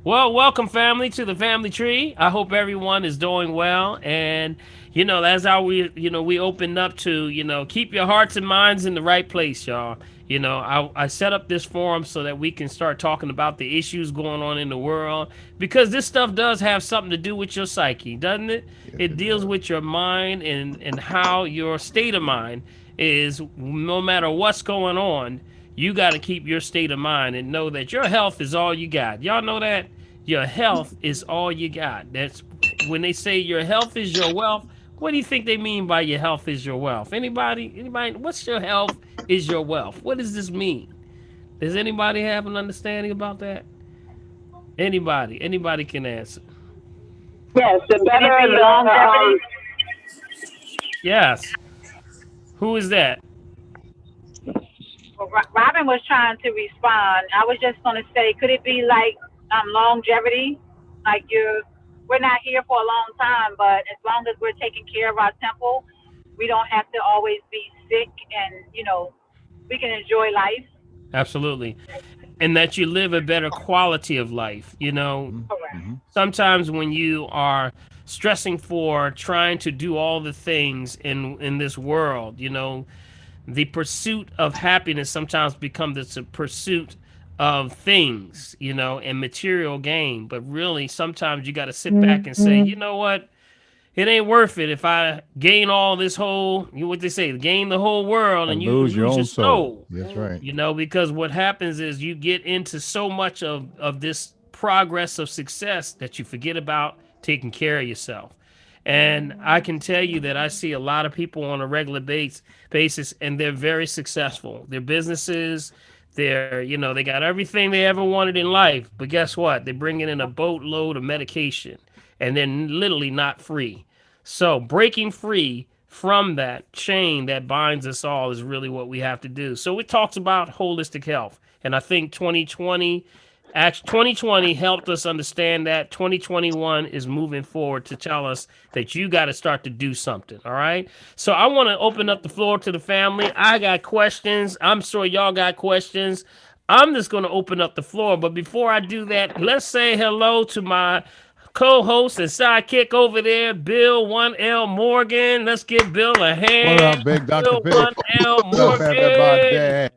Well, welcome family to the family tree. I hope everyone is doing well, and that's how we opened up to keep your hearts and minds in the right place, y'all. I set up this forum so that we can start talking about the issues going on in the world because this stuff does have something to do with your psyche, doesn't it? Yes, It it deals does. with your mind and how your state of mind is. No matter what's going on, you got to keep your state of mind and know that your health is all you got. Y'all know that your health is all you got. That's when they say your health is your wealth. What do you think they mean by your health is your wealth? Anybody, what's your health is your wealth? What does this mean? Does anybody have an understanding about that? Anybody can answer. Yes, the Could it better be longevity? Yes. Who is that? Well, Robin was trying to respond. I was just going to say, could it be like longevity? Like we're not here for a long time, but as long as we're taking care of our temple, we don't have to always be sick, and we can enjoy life. Absolutely. And that you live a better quality of life. Correct. Mm-hmm. Sometimes when you are stressing for trying to do all the things in this world, the pursuit of happiness sometimes becomes the pursuit of things, and material gain. But really, sometimes you got to sit back and say, you know what? It ain't worth it if I gain all this whole, what they say, gain the whole world I and you lose your lose your own soul. soul. That's right. Because what happens is you get into so much of this progress of success that you forget about taking care of yourself. And I can tell you that I see a lot of people on a regular basis, and they're very successful. Their businesses, they got everything they ever wanted in life. But guess what? They're bringing in a boatload of medication, and they're literally not free. So breaking free from that chain that binds us all is really what we have to do. So it talks about holistic health, and I think 2020 helped us understand that. 2021 is moving forward to tell us that you got to start to do something. All right. So I want to open up the floor to the family. I got questions. I'm sure y'all got questions. I'm just going to open up the floor. But before I do that, let's say hello to my co-host and sidekick over there, Bill 1L Morgan. Let's give Bill a What hand. up, big Dr. Bill Big? 1L What up, Bill. Morgan. everybody? Hey,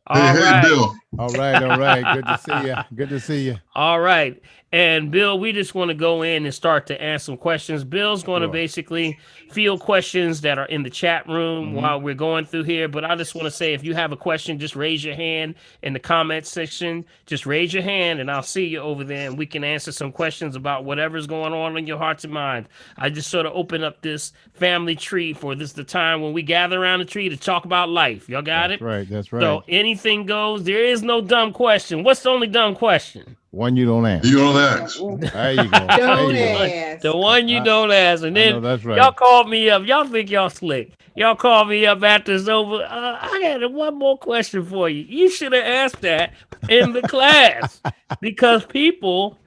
All hey, right. Bill. All right, all right. Good to see you. Good to see you. All right. And Bill, we just want to go in and start to ask some questions. Bill's going to Sure. basically field questions that are in the chat room Mm-hmm. while we're going through here. But I just want to say if you have a question, just raise your hand in the comment section. Just raise your hand and I'll see you over there and we can answer some questions about whatever's going on in your hearts and mind. I just sort of open up this family tree for this the time when we gather around the tree to talk about life. Y'all got That's it? right. That's right. So anything goes. There is no dumb question. What's the only dumb question? One you don't You ask. don't ask. There you go. There Don't you go. The ask. one you I, don't ask. And I know then that's y'all right. called me up. Y'all think y'all slick. Y'all called me up after it's over. I had one more question for you. You should have asked that in the class because people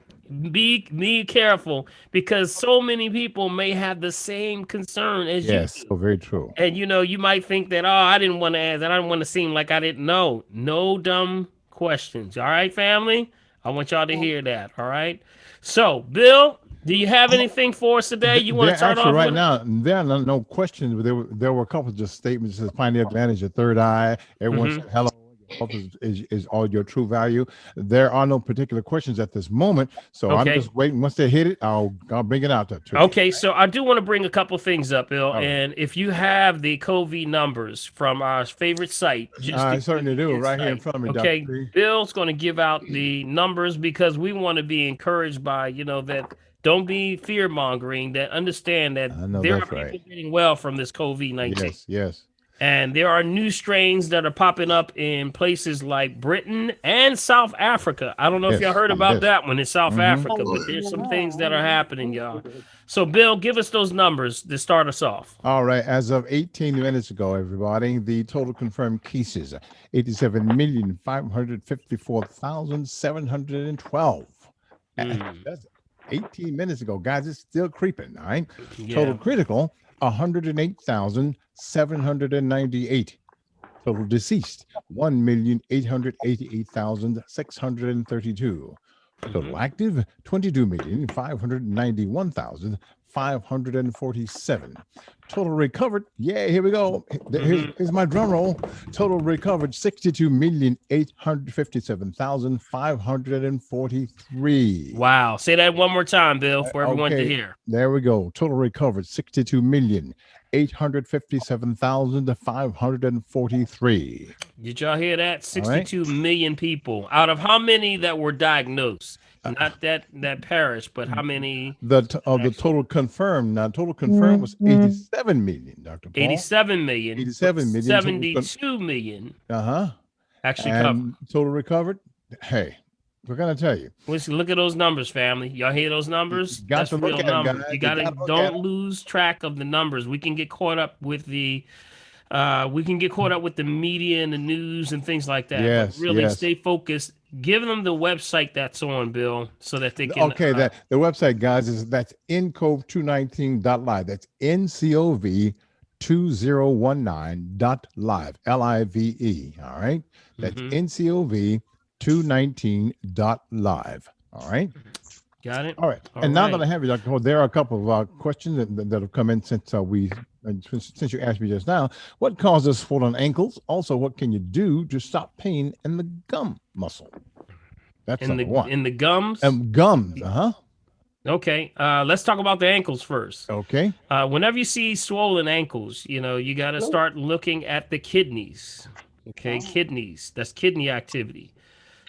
be careful because so many people may have the same concern as you Yes. do. So very true. And you might think that, oh, I didn't want to ask that. I didn't want to seem like I didn't know. No dumb questions. All right, family? I want y'all to hear that. All right. So, Bill, do you have anything for us today? You want There to start actually off right with it? now there are no questions, but there were a couple of just statements. Says pioneer advantage, your third eye. Everyone Mm-hmm. said hello. Your health is all your true value. There are no particular questions at this moment, so I'm Okay. just waiting. Once they hit it, I'll bring it out to you. Okay, so I do want to bring a couple things up, Bill. All right. And if you have the COVID numbers from our favorite site, just to I give certainly you do. Right here in insight. front of me, Dr. Okay, P. Bill's going to give out the numbers because we want to be encouraged by, that don't be fear mongering, that understand that I know there are that's right. people getting well from this COVID 19. Yes, yes. And there are new strains that are popping up in places like Britain and South Africa. I don't know if y'all Yes, heard about yes. that one in South Mm-hmm. Africa, Oh, but there's some things that are happening, y'all. So, Bill, give us those numbers to start us off. All right. As of 18 minutes ago, everybody, the total confirmed cases 87,554,712. Mm, That's 18 minutes ago, guys. It's still creeping. All right. Total yeah. critical 108,798. Total deceased 1,888,632. Total active 22,591,547. Total recovered. Yeah, here we go. Here's my drum roll. Total recovered 62,857,543. Wow. Say that one more time, Bill, for everyone to Okay, hear. there we go. Total recovered 62,857,543. Did y'all hear that? All right. 62 million people. Out of how many that were diagnosed? Not that perished, but how many The actually? total confirmed now, total confirmed was 87 million, Dr. Paul. 87 million. 87 million total 72 million uh-huh. actually covered. And total recovered. Hey, we're gonna tell you. Listen, look at those numbers, family. Y'all hear those numbers? Got That's to look real at it, numbers. guys. You You gotta gotta look at don't it. lose track of the numbers. We can get caught up with the media and the news and things like that. Yes, But really yes. stay focused. Give them the website that's on, Bill, so that they can Okay, that the website, guys, that's ncov219.live. That's ncov2019.live. Live. All right. That's ncov219.live. All right. got it. All right. All And now right. that I have you, Dr. Ho, there are a couple of questions that have come in since since you asked me just now. What causes swollen ankles? Also, what can you do to stop pain in the gum muscle? That's in number the one. in the gums. Gums. Okay. Let's talk about the ankles first. Okay. Whenever you see swollen ankles, you got to start looking at the kidneys. Okay, kidneys. That's kidney activity.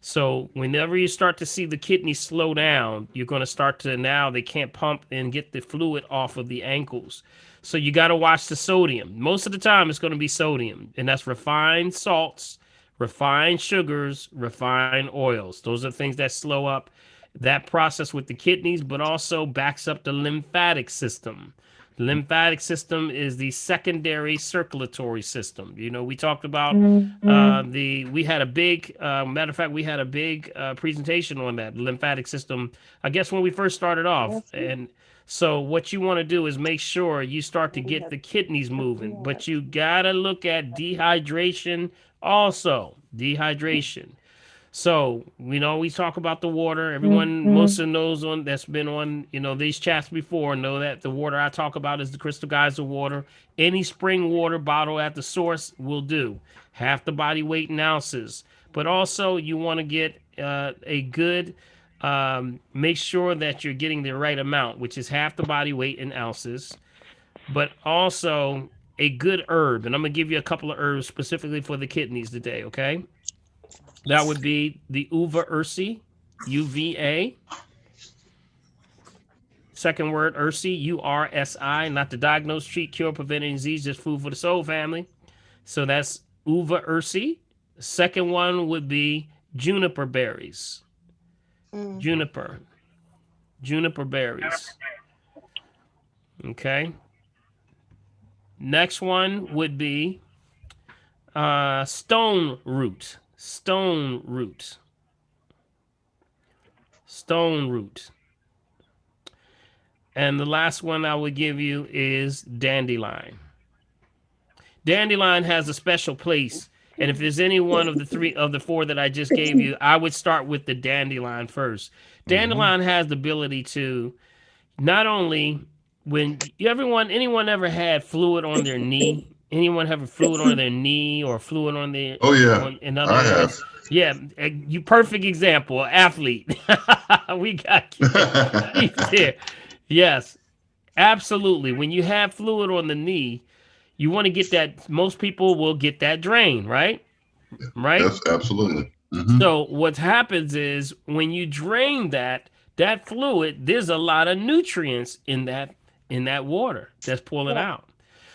So whenever you start to see the kidneys slow down, you're going to start to now they can't pump and get the fluid off of the ankles. So you got to watch the sodium. Most of the time it's going to be sodium, and that's refined salts, refined sugars, refined oils. Those are things that slow up that process with the kidneys, but also backs up the lymphatic system. The lymphatic system is the secondary circulatory system. We talked about we had a big, matter of fact, we had a big presentation on that lymphatic system, I guess, when we first started off. And so what you want to do is make sure you start to get the kidneys moving, but you got to look at dehydration also. Dehydration. So we always talk about the water. Everyone, most of those on that's been on, these chats before know that the water I talk about is the Crystal Geyser water. Any spring water bottle at the source will do. Half the body weight in ounces. But also you want to get a good, make sure that you're getting the right amount, which is half the body weight in ounces. But also a good herb. And I'm going to give you a couple of herbs specifically for the kidneys today, okay? That would be the uva ursi, UVA. Second word, ursi, URSI, not to diagnose, treat, cure, prevent any disease, just food for the soul family. So that's uva ursi. Second one would be juniper berries. Juniper berries. Okay. Next one would be stone root. Stone root. And the last one I would give you is dandelion. Dandelion has a special place. And if there's any one of the four that I just gave you, I would start with the dandelion first. Dandelion has the ability to not only anyone ever had fluid on their knee? Anyone have a fluid on their knee or fluid on their in other I have. areas? Yeah, you perfect example, athlete. We got Keith there. Yes, absolutely. When you have fluid on the knee, you want to get that. Most people will get that drain, right? Right. Yes, absolutely. So what happens is when you drain that fluid, there's a lot of nutrients in that water that's pulling out.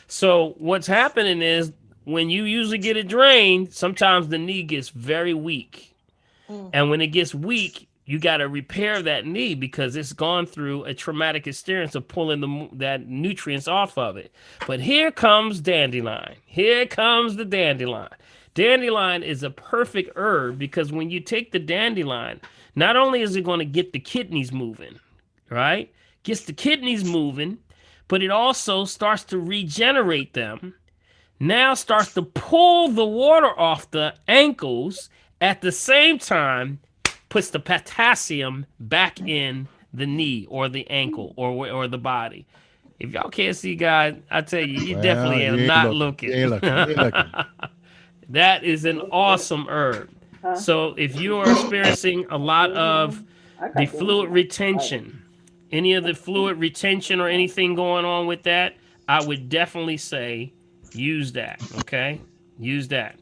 So what's happening is when you usually get it drained, sometimes the knee gets very weak. And when it gets weak, you got to repair that knee because it's gone through a traumatic experience of pulling that nutrients off of it. But here comes dandelion. Here comes the dandelion. Dandelion is a perfect herb because when you take the dandelion, not only is it going to get the kidneys moving, right? Gets the kidneys moving, but it also starts to regenerate them. Now starts to pull the water off the ankles at the same time puts the potassium back in the knee or the ankle or the body. If y'all can't see, guys, I tell you, you Well, definitely are you ain't not looking. looking. You ain't looking. You ain't looking. That is an awesome herb. So if you are experiencing a lot of the fluid retention, any of the fluid retention or anything going on with that, I would definitely say use that. Okay, use that.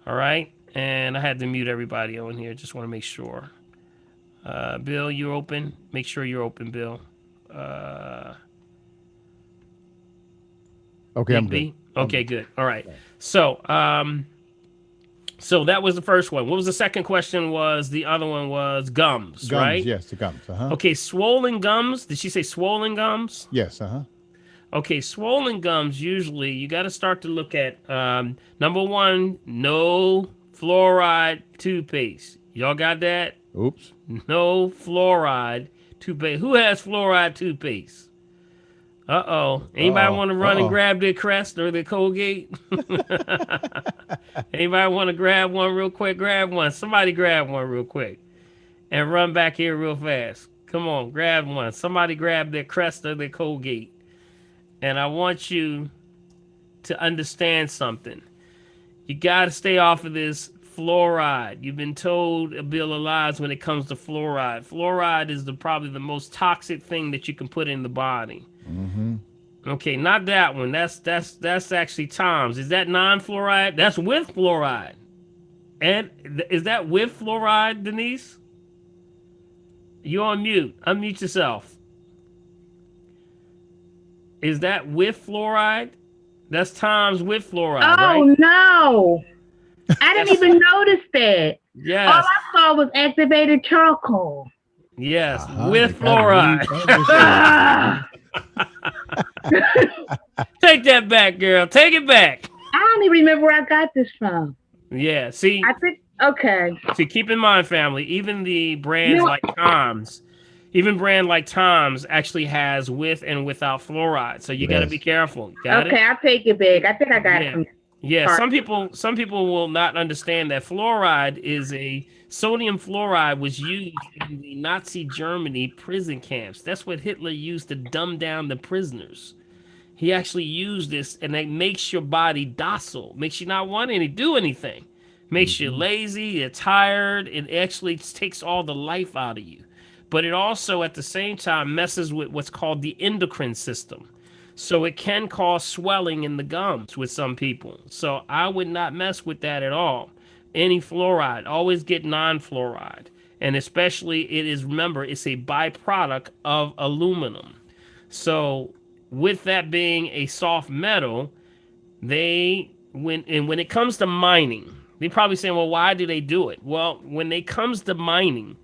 All right. And I had to mute everybody on here. Just want to make sure. Bill, you're open. Make sure you're open, Bill. Uh, Okay, I'm Big good. B. I'm Okay, good. good. All right. So that was the first one. What was the second question? Was the other one was gums, Gums, right? yes, the gums. Okay, swollen gums. Did she say swollen gums? Yes, Okay, swollen gums. Usually, you got to start to look at number one, no fluoride toothpaste. Y'all got that? Oops. No fluoride toothpaste. Who has fluoride toothpaste? Uh-oh. Anybody want to run and grab their Crest or their Colgate? Anybody want to grab one real quick? Grab one. Somebody grab one real quick and run back here real fast. Come on, grab one. Somebody grab their Crest or their Colgate. And I want you to understand something. You got to stay off of this fluoride. You've been told a bill of lies when it comes to fluoride. Fluoride is probably the most toxic thing that you can put in the body. Mm-hmm. Okay, not that one. That's actually Tom's. Is that non-fluoride? That's with fluoride. And is that with fluoride, Denise? You're on mute. Unmute yourself. Is that with fluoride? That's Tom's with fluoride, right? Oh no. I didn't even notice that. All Yes. I saw was activated charcoal. Yes, Uh-huh. with You gotta read fluoride. everything. Take that back, girl. Take it back. I don't even remember where I got this from. Yeah, see, I think okay. keep in mind, family, even the brands You know- like Tom's, even brand like Tom's actually has with and without fluoride. So you got to Yes. be careful. Got Okay, it? I'll take it back. I think I got Yeah. it from Yeah, Sorry. some people will not understand that fluoride is sodium fluoride was used in the Nazi Germany prison camps. That's what Hitler used to dumb down the prisoners. He actually used this, and it makes your body docile, makes you not want to do anything, makes you lazy, you're tired. It actually takes all the life out of you. But it also, at the same time, messes with what's called the endocrine system. So it can cause swelling in the gums with some people. So I would not mess with that at all. Any fluoride, always get non-fluoride. And especially remember, it's a byproduct of aluminum. So with that being a soft metal, when it comes to mining, they probably saying, well, why do they do it? Well, when it comes to mining,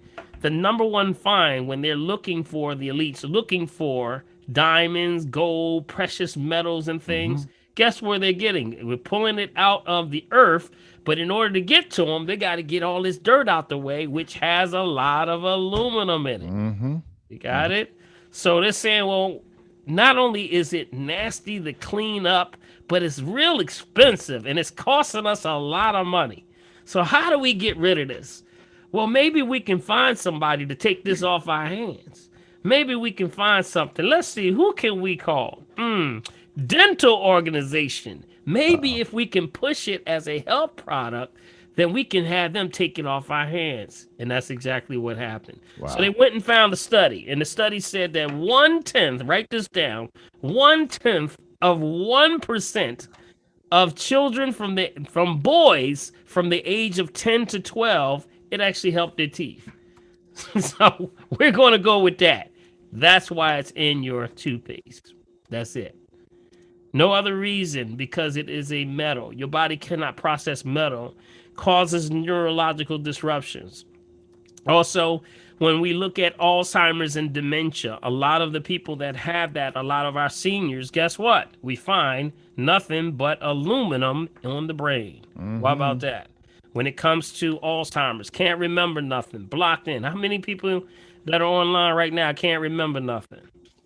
the number one find when they're looking for the elites, looking for diamonds, gold, precious metals, and things, guess where they're getting it? We're pulling it out of the earth, but in order to get to them, they got to get all this dirt out the way, which has a lot of aluminum in it. Mm-hmm. You got it? So they're saying, well, not only is it nasty to clean up, but it's real expensive and it's costing us a lot of money. So how do we get rid of this? Well, maybe we can find somebody to take this off our hands. Maybe we can find something. Let's see, who can we call? Dental organization. Maybe if we can push it as a health product, then we can have them take it off our hands. And that's exactly what happened. Wow. So they went and found a study, and the study said that 1/10, write this down, 1/10 of 1% of children from boys from the age of 10 to 12, it actually helped their teeth. So we're going to go with that. That's why it's in your toothpaste. That's it. No other reason, because it is a metal. Your body cannot process metal, causes neurological disruptions. Also, when we look at Alzheimer's and dementia, a lot of the people that have that, a lot of our seniors, guess what? We find nothing but aluminum on the brain. What about that? When it comes to Alzheimer's, can't remember nothing, blocked in. How many people that are online right now can't remember nothing?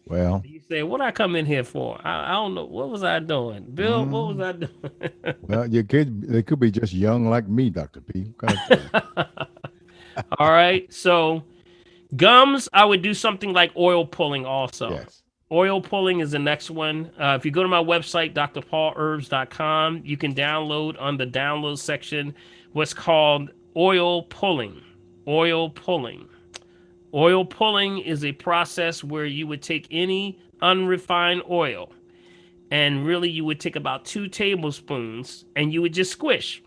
Well, You say, what I come in here for? I don't know. What was I doing? Bill, what was I doing? well, they could be just young like me, Dr. P. What can I tell you? All right. So gums, I would do something like oil pulling also. Yes. Oil pulling is the next one. If you go to my website, drpaulherbs.com, you can download on the download section what's called oil pulling. Oil pulling. Oil pulling is a process where you would take any unrefined oil and really you would take about 2 tablespoons and you would just squish,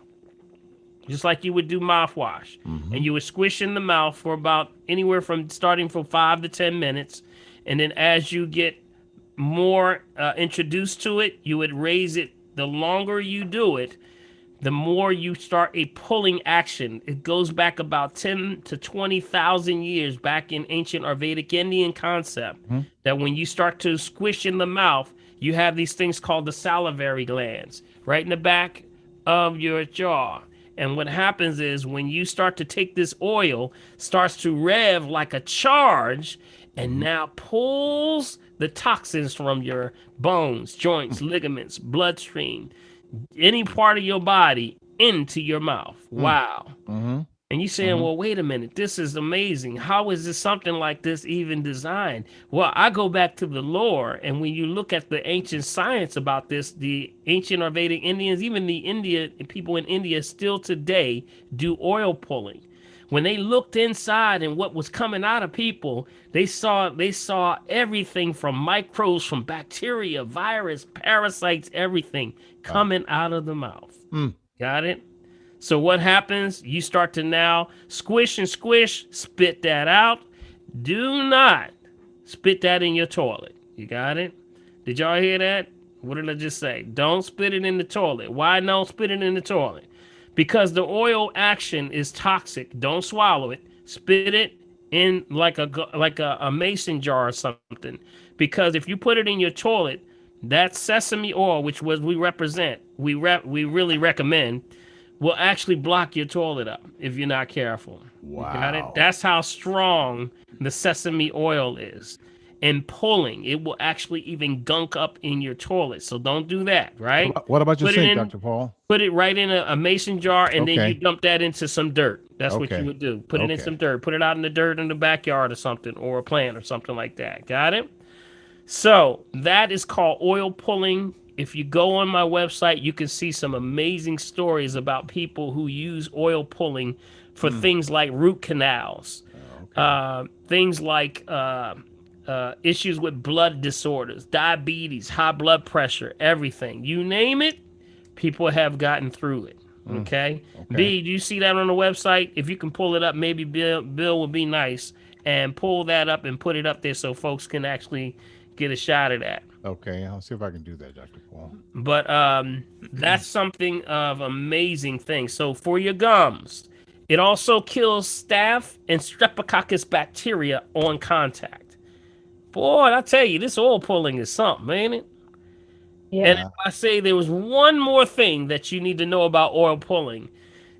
just like you would do mouthwash. Mm-hmm. And you would squish in the mouth for about anywhere from starting from 5 to 10 minutes. And then as you get more introduced to it, you would raise it. The longer you do it, the more you start a pulling action. It goes back about 10 to 20,000 years back in ancient or Vedic Indian concept Mm-hmm. that when you start to squish in the mouth, you have these things called the salivary glands right in the back of your jaw. And what happens is when you start to take this oil, starts to rev like a charge and Mm-hmm. now pulls the toxins from your bones, joints, ligaments, bloodstream, any part of your body into your mouth. Wow. Mm-hmm. And you saying, well, wait a minute, this is amazing. How is this something like this even designed? Well, I go back to the lore, and when you look at the ancient science about this, the ancient or Vedic Indians, even the India people in India still today do oil pulling. When they looked inside and what was coming out of people, they saw everything from microbes, from bacteria, virus, parasites, everything Wow. coming out of the mouth. Mm. Got it? So what happens? You start to now squish and squish, spit that out. Do not spit that in your toilet. You got it? Did y'all hear that? What did I just say? Don't spit it in the toilet. Why don't spit it in the toilet? Because the oil action is toxic. Don't swallow it. Spit it in like a mason jar or something. Because if you put it in your toilet, that sesame oil, which was we represent, we really recommend, will actually block your toilet up if you're not careful. You got it? Wow. That's how strong the sesame oil is. And pulling, it will actually even gunk up in your toilet. So don't do that, right? What about your Put it sink, in, Dr. Paul? put it right in a mason jar, and then you Okay. dump that into some dirt. That's what you Okay. would do. Put it in Okay. some dirt. Put it out in the dirt in the backyard or something, or a plant or something like that. Got it? So that is called oil pulling. If you go on my website, you can see some amazing stories about people who use oil pulling for things like root canals, Okay. things like issues with blood disorders, diabetes, high blood pressure, everything. You name it, people have gotten through it. Okay. Okay. B, do you see that on the website? If you can pull it up, maybe Bill would be nice and pull that up and put it up there so folks can actually get a shot of that. Okay. I'll see if I can do that, Dr. Paul. But that's something of amazing thing. So for your gums, it also kills staph and streptococcus bacteria on contact. Boy, I tell you, this oil pulling is something, ain't it? And Yeah. if I say there was one more thing that you need to know about oil pulling,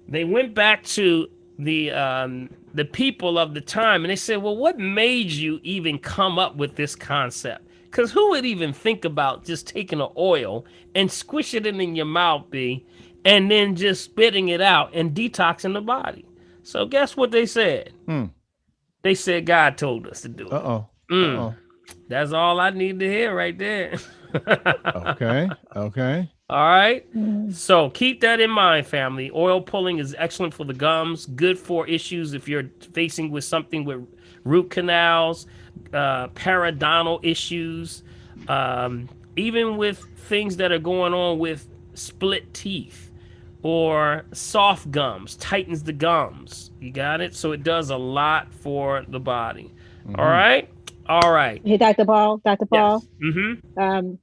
they went back to the people of the time and they said, well, what made you even come up with this concept? Because who would even think about just taking an oil and squishing it in your mouth, B, and then just spitting it out and detoxing the body? So guess what they said? Hmm. They said God told us to do it. Uh-oh. Mm, Uh-oh. that's all I need to hear right there. Okay. Okay. All right. Mhm. So keep that in mind, family. Oil pulling is excellent for the gums, good for issues if you're facing with something with root canals, periodontal issues, even with things that are going on with split teeth or soft gums, tightens the gums. You got it? So it does a lot for the body. All right? All right. Hey, Dr. Paul, Dr. Paul, Yes. Mm-hmm.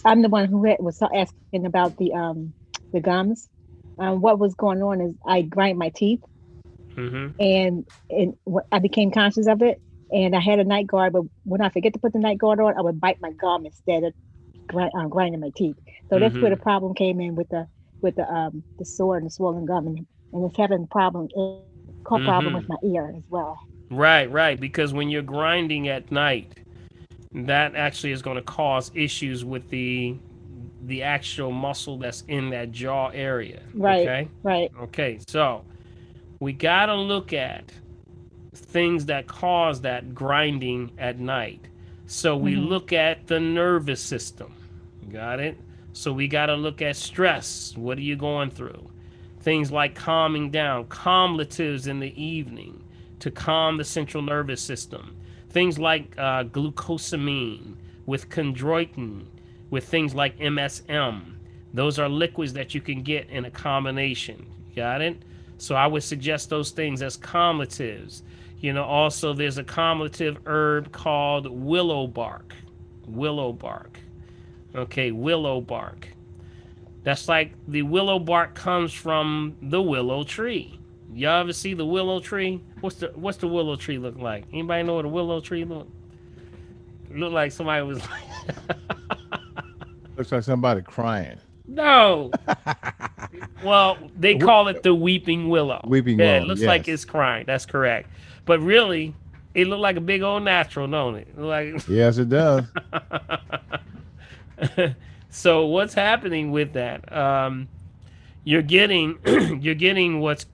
I'm the one who was asking about the gums. What was going on is I grind my teeth, Mm-hmm. and I became conscious of it, and I had a night guard. But when I forget to put the night guard on, I would bite my gum instead of grinding my teeth. So that's where the Mm-hmm. problem came in with the sore and the swollen gum, and it's having problem cause problem with Mm-hmm. my ear as well. Right, right. Because when you're grinding at night, that actually is going to cause issues with the actual muscle that's in that jaw area. Right, Okay. right. Okay. So we got to look at things that cause that grinding at night. So we Mm-hmm. look at the nervous system. Got it? So we got to look at stress. What are you going through? Things like calming down, calmatives in the evening to calm the central nervous system. Things like glucosamine with chondroitin, with things like MSM. Those are liquids that you can get in a combination. Got it? So I would suggest those things as calmatives. Also there's a calmative herb called willow bark. Willow bark. Okay, willow bark. That's like the willow bark comes from the willow tree. Y'all ever see the willow tree? What's the willow tree look like? Anybody know what a willow tree look like? Somebody was like, Looks like somebody crying. no. Well, they call it the weeping willow. Weeping Yeah, it willow. looks like Yes. it's crying. That's correct. But really, it looked like a big old natural, don't it? Like Yes, it does. so what's happening with that? You're getting you're getting what's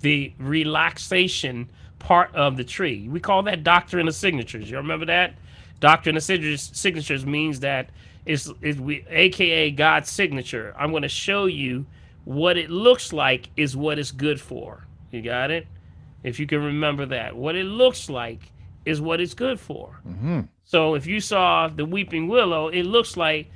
the relaxation part of the tree. We call that doctrine of signatures. You remember that? Doctrine of signatures means that is we aka God's signature. I'm going to show you what it looks like is what it's good for. You got it? If you can remember that. What it looks like is what it's good for. Hmm. So if you saw the weeping willow, it looks like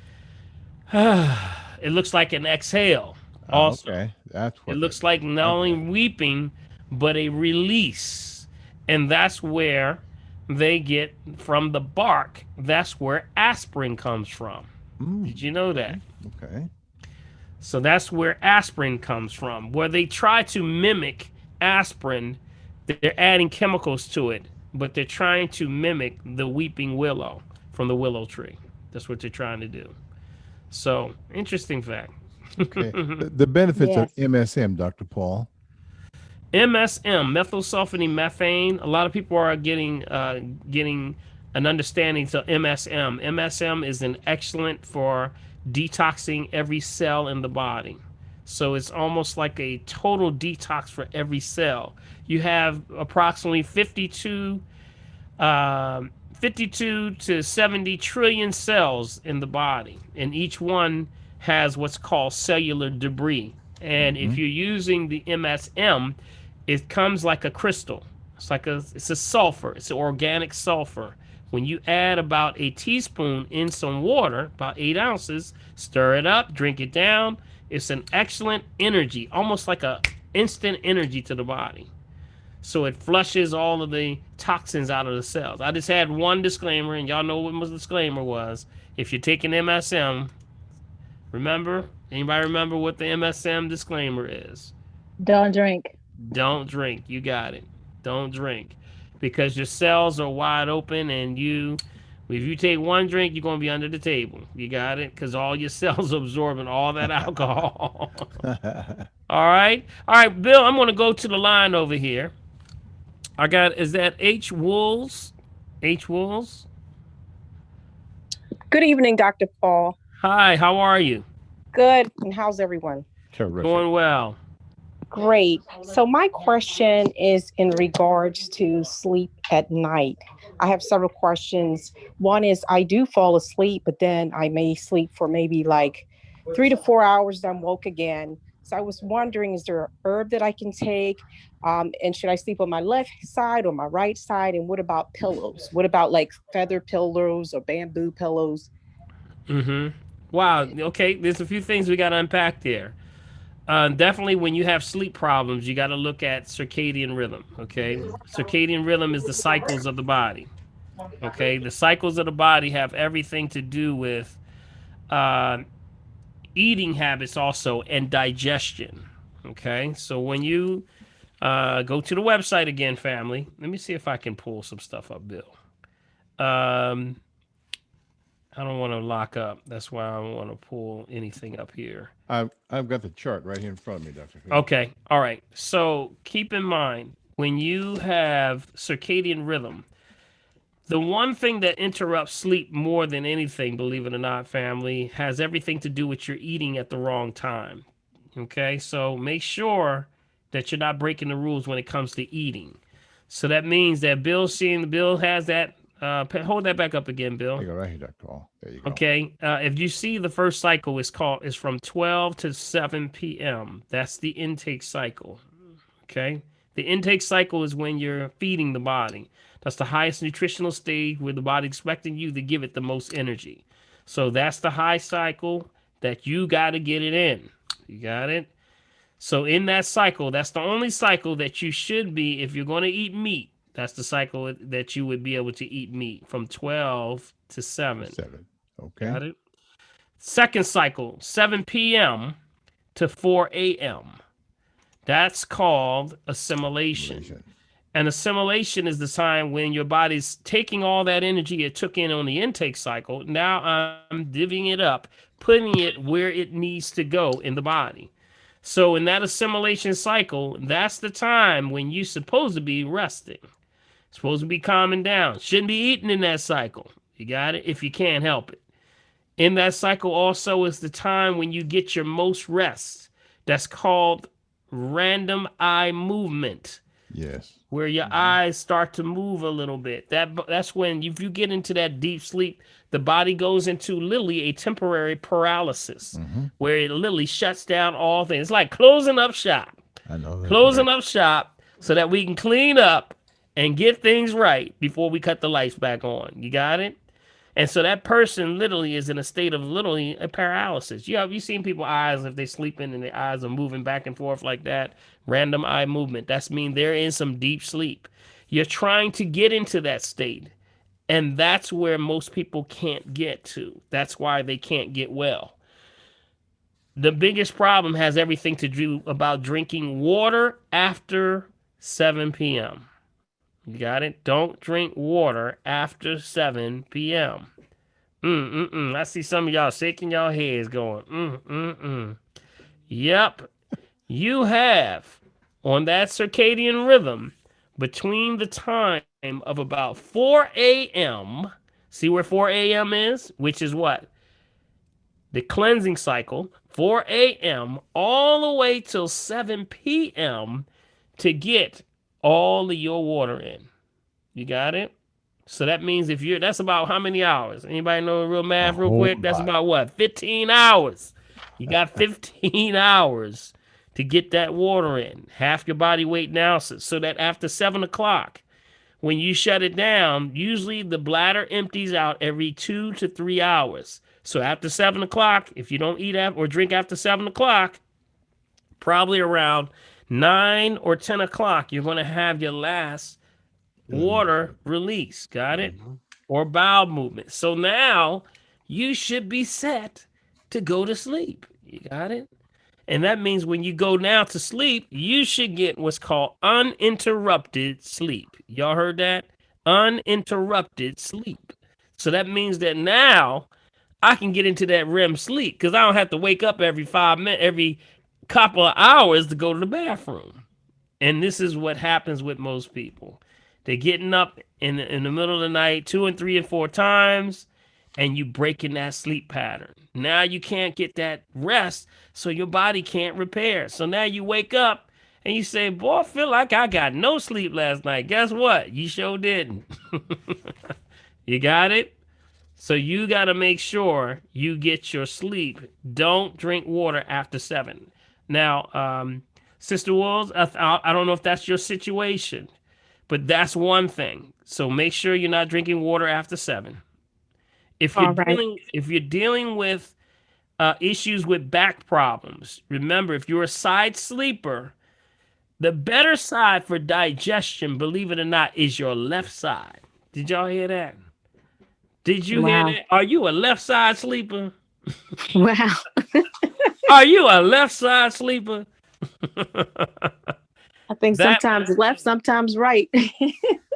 an exhale also. Okay, that's It what. looks like not only Okay. weeping, but a release. And that's where they get from the bark. That's where aspirin comes from. Mm, Did you know that? okay. So that's where aspirin comes from. Where they try to mimic aspirin, they're adding chemicals to it, but they're trying to mimic the weeping willow from the willow tree. That's what they're trying to do. So, interesting fact. Okay. The benefits of Yes. MSM, Dr. Paul. MSM, methylsulfonate methane. A lot of people are getting an understanding to MSM. MSM is an excellent for detoxing every cell in the body. So it's almost like a total detox for every cell. You have approximately 52 to 70 trillion cells in the body, and each one has what's called cellular debris. And if Mhm. you're using the MSM, it comes like a crystal. It's a sulfur. It's an organic sulfur. When you add about a teaspoon in some water, about 8 ounces, stir it up, drink it down. It's an excellent energy, almost like a instant energy to the body. So it flushes all of the toxins out of the cells. I just had one disclaimer, and y'all know what my disclaimer was. If you're taking MSM, remember? Anybody remember what the MSM disclaimer is? Don't drink. Don't drink. You got it. Don't drink. Because your cells are wide open, and if you take one drink, you're going to be under the table. You got it? Because all your cells are absorbing all that alcohol. All right. All right, Bill, I'm going to go to the line over here. Is that H. Wools? H. Wools? Good evening, Dr. Paul. Hi, how are you? Good. And how's everyone? Terrific. Going well. Great. So my question is in regards to sleep at night. I have several questions. One is I do fall asleep, but then I may sleep for maybe like 3 to 4 hours, then woke again. So I was wondering, is there an herb that I can take? And should I sleep on my left side or my right side? And what about pillows? What about like feather pillows or bamboo pillows? Mm-hmm. Wow. Okay, there's a few things we got to unpack there. Definitely, when you have sleep problems, you got to look at circadian rhythm. Okay, circadian rhythm is the cycles of the body. Okay, the cycles of the body have everything to do with uh, eating habits also and digestion. Okay, so when you go to the website again, family, let me see if I can pull some stuff up, Bill. Um, I don't want to lock up. That's why I don't want to pull anything up here. I've got the chart right here in front of me, Dr. Phil. Okay. All right. So keep in mind when you have circadian rhythm, the one thing that interrupts sleep more than anything, believe it or not, family, has everything to do with your eating at the wrong time. Okay. So make sure that you're not breaking the rules when it comes to eating. So that means that Bill has that. Hold that back up again, There Bill. you go, right here, Dr. Hall. There you go. Okay. If you see the first cycle is from 12 to 7 p.m. That's the intake cycle. Okay. The intake cycle is when you're feeding the body. That's the highest nutritional stage where the body's expecting you to give it the most energy. So that's the high cycle that you got to get it in. You got it? So in that cycle, that's the only cycle that you should be, if you're going to eat meat, that's the cycle that you would be able to eat meat from 12 to 7. 7. Okay. Got it? Second cycle, 7 p.m. to 4 a.m. That's called assimilation. And assimilation is the time when your body's taking all that energy it took in on the intake cycle. Now I'm divvying it up, putting it where it needs to go in the body. So in that assimilation cycle, that's the time when you're supposed to be resting, supposed to be calming down. Shouldn't be eating in that cycle. You got it? If you can't help it. In that cycle also is the time when you get your most rest. That's called random eye movement. Yes. Where your eyes start to move a little bit. That's when if you get into that deep sleep, the body goes into literally a temporary paralysis where it literally shuts down all things. It's like closing up shop. I know that. Closing up shop so that we can clean up and get things right before we cut the lights back on. You got it? And so that person literally is in a state of literally a paralysis. You seen people's eyes if they're sleeping and their eyes are moving back and forth like that, random eye movement. That's mean they're in some deep sleep. You're trying to get into that state. And that's where most people can't get to. That's why they can't get well. The biggest problem has everything to do about drinking water after 7 p.m. You got it? Don't drink water after 7 p.m. I see some of y'all shaking y'all heads going, Yep. You have, on that circadian rhythm, between the time of about 4 a.m., see where 4 a.m. is? Which is what? The cleansing cycle, 4 a.m. all the way till 7 p.m. to get all of your water in. You got it? So that means that's about how many hours? Anybody know real math real quick? That's about what? 15 hours. You got 15 hours to get that water in. Half your body weight now. So that after 7 o'clock, when you shut it down, usually the bladder empties out every 2 to 3 hours. So after 7 o'clock, if you don't eat or drink after 7 o'clock, probably around 9 or 10 o'clock, you're going to have your last water release. Got it? Or bowel movement. So now you should be set to go to sleep. You got it? And that means when you go now to sleep, you should get what's called uninterrupted sleep. Y'all heard that? Uninterrupted sleep. So that means that now I can get into that REM sleep because I don't have to wake up every 5 minutes, every couple of hours to go to the bathroom. And this is what happens with most people. They're getting up in the middle of the night 2 and 3 and 4 times, and you breaking that sleep pattern. Now you can't get that rest, so your body can't repair. So now you wake up and you say, boy, I feel like I got no sleep last night. Guess what? You sure didn't. You got it? So you got to make sure you get your sleep. Don't drink water after 7. Now, Sister Wolves, I don't know if that's your situation. But that's one thing. So make sure you're not drinking water after 7. If you're dealing with issues with back problems, remember, if you're a side sleeper, the better side for digestion, believe it or not, is your left side. Did y'all hear that? Did you hear that? Are you a left side sleeper? Wow. Are you a left side sleeper? I think sometimes left, sometimes right.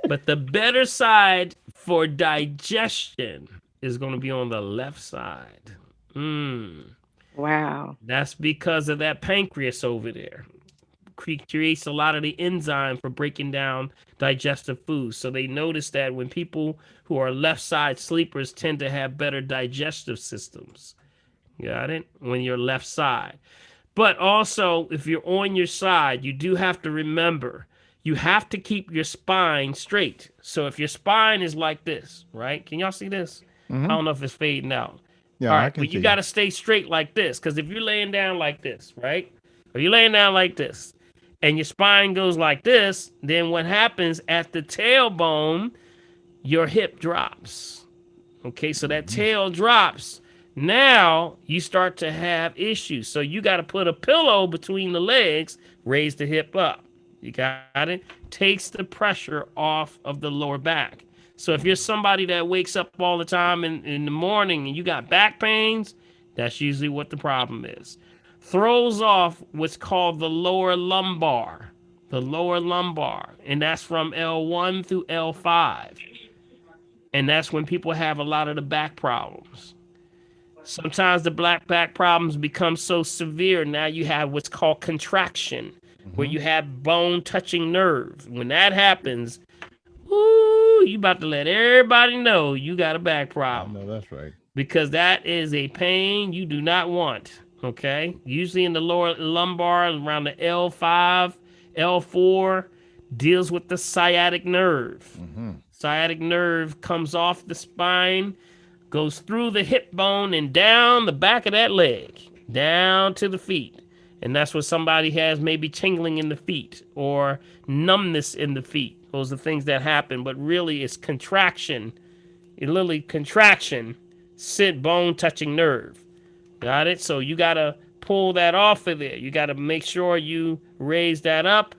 But the better side for digestion is going to be on the left side. Wow. That's because of that pancreas over there. Creates a lot of the enzyme for breaking down digestive foods. So they notice that when people who are left side sleepers tend to have better digestive systems. Got it? When you're left side. But also, if you're on your side, you do have to remember you have to keep your spine straight. So if your spine is like this, right? Can y'all see this? I Mm-hmm. don't know if it's fading out. Yeah, All I right, can but you see got you. to stay straight like this, because if you're laying down like this, right? Or you're laying down like this, and your spine goes like this, then what happens at the tailbone, your hip drops. Okay, so that Mm-hmm. tail drops. Now you start to have issues. So you got to put a pillow between the legs, raise the hip up. You got it? Takes the pressure off of the lower back. So if you're somebody that wakes up all the time in the morning and you got back pains, that's usually what the problem is. Throws off what's called the lower lumbar. The lower lumbar. And that's from L1 through L5. And that's when people have a lot of the back problems. Sometimes the black back problems become so severe. Now you have what's called contraction, where Mm-hmm. you have bone touching nerve. When that happens, ooh, you about to let everybody know you got a back I problem, know that's right. because that is a pain you do not want. Okay, usually in the lower lumbar, around the L5, L4, deals with the sciatic nerve. Mm-hmm. Sciatic nerve comes off the spine, goes through the hip bone and down the back of that leg, down to the feet. And that's what somebody has, maybe tingling in the feet or numbness in the feet. Those are things that happen, but really it's contraction. It literally contraction, sit bone touching nerve. Got it? So you got to pull that off of there. You got to make sure you raise that up.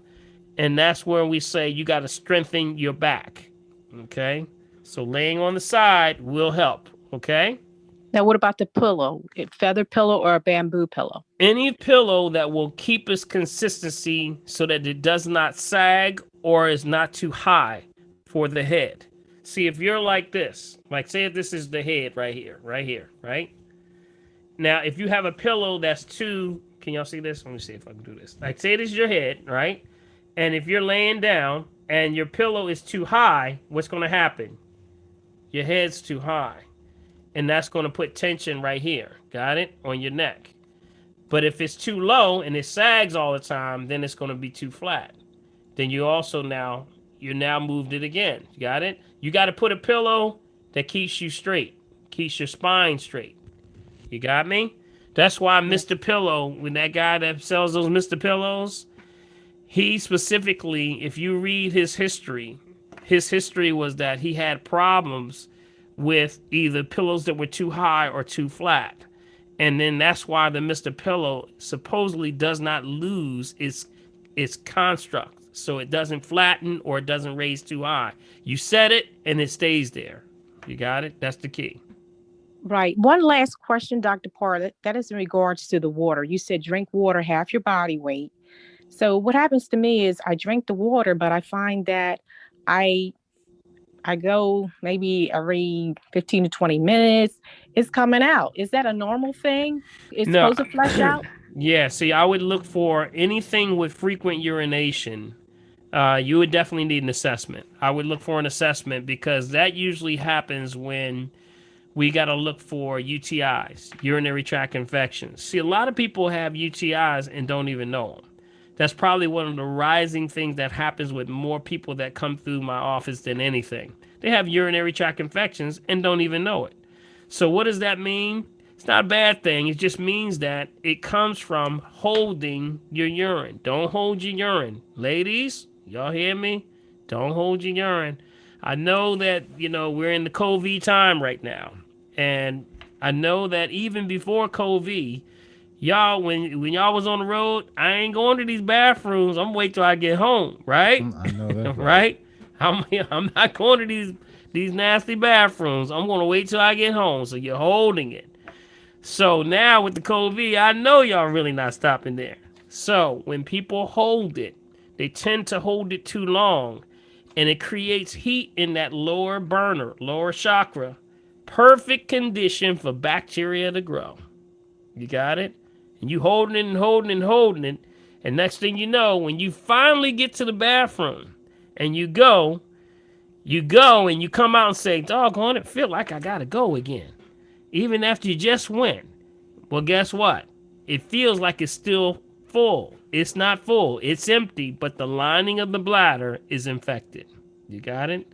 And that's where we say you got to strengthen your back. Okay? So laying on the side will help. Okay? Now, what about the pillow? A feather pillow or a bamboo pillow? Any pillow that will keep its consistency so that it does not sag or is not too high for the head. See, if you're like this, like say if this is the head right here, right? Now, if you have a pillow that's too, can y'all see this? Let me see if I can do this. Like say this is your head, right? And if you're laying down and your pillow is too high, what's going to happen? Your head's too high. And that's going to put tension right here. Got it? On your neck. But if it's too low and it sags all the time, then it's going to be too flat. Then you now moved it again. You got it? You got to put a pillow that keeps you straight, keeps your spine straight. You got me? That's why Yeah. Mr. Pillow, when that guy that sells those Mr. Pillows, he specifically, if you read his history was that he had problems with either pillows that were too high or too flat. And then that's why the Mr. Pillow supposedly does not lose its construct. So it doesn't flatten or it doesn't raise too high. You set it and it stays there. You got it? That's the key. Right. One last question, Dr. Parr. That is in regards to the water. You said drink water half your body weight. So what happens to me is I drink the water, but I find that I I go maybe every 15 to 20 minutes. It's coming out. Is that a normal thing? It's No, supposed to flush out? yeah, see, I would look for anything with frequent urination. You would definitely need an assessment. I would look for an assessment because that usually happens when we got to look for UTIs, urinary tract infections. See, a lot of people have UTIs and don't even know them. That's probably one of the rising things that happens with more people that come through my office than anything. They have urinary tract infections and don't even know it. So, what does that mean? It's not a bad thing. It just means that it comes from holding your urine. Don't hold your urine. Ladies, y'all hear me? Don't hold your urine. I know that, we're in the COVID time right now. And I know that even before COVID, y'all, when y'all was on the road, I ain't going to these bathrooms. I'm wait till I get home, right? I know that's right. Right? I'm not going to these nasty bathrooms. I'm going to wait till I get home. So you're holding it. So now with the COVID, I know y'all really not stopping there. So when people hold it, they tend to hold it too long, and it creates heat in that lower burner, lower chakra. Perfect condition for bacteria to grow. You got it? And you holding it and holding it and holding it. And next thing you know, when you finally get to the bathroom and you go and you come out and say, doggone it, feel like I gotta go again. Even after you just went. Well, guess what? it feels like it's still full. It's not full. It's empty, but the lining of the bladder is infected. You got it?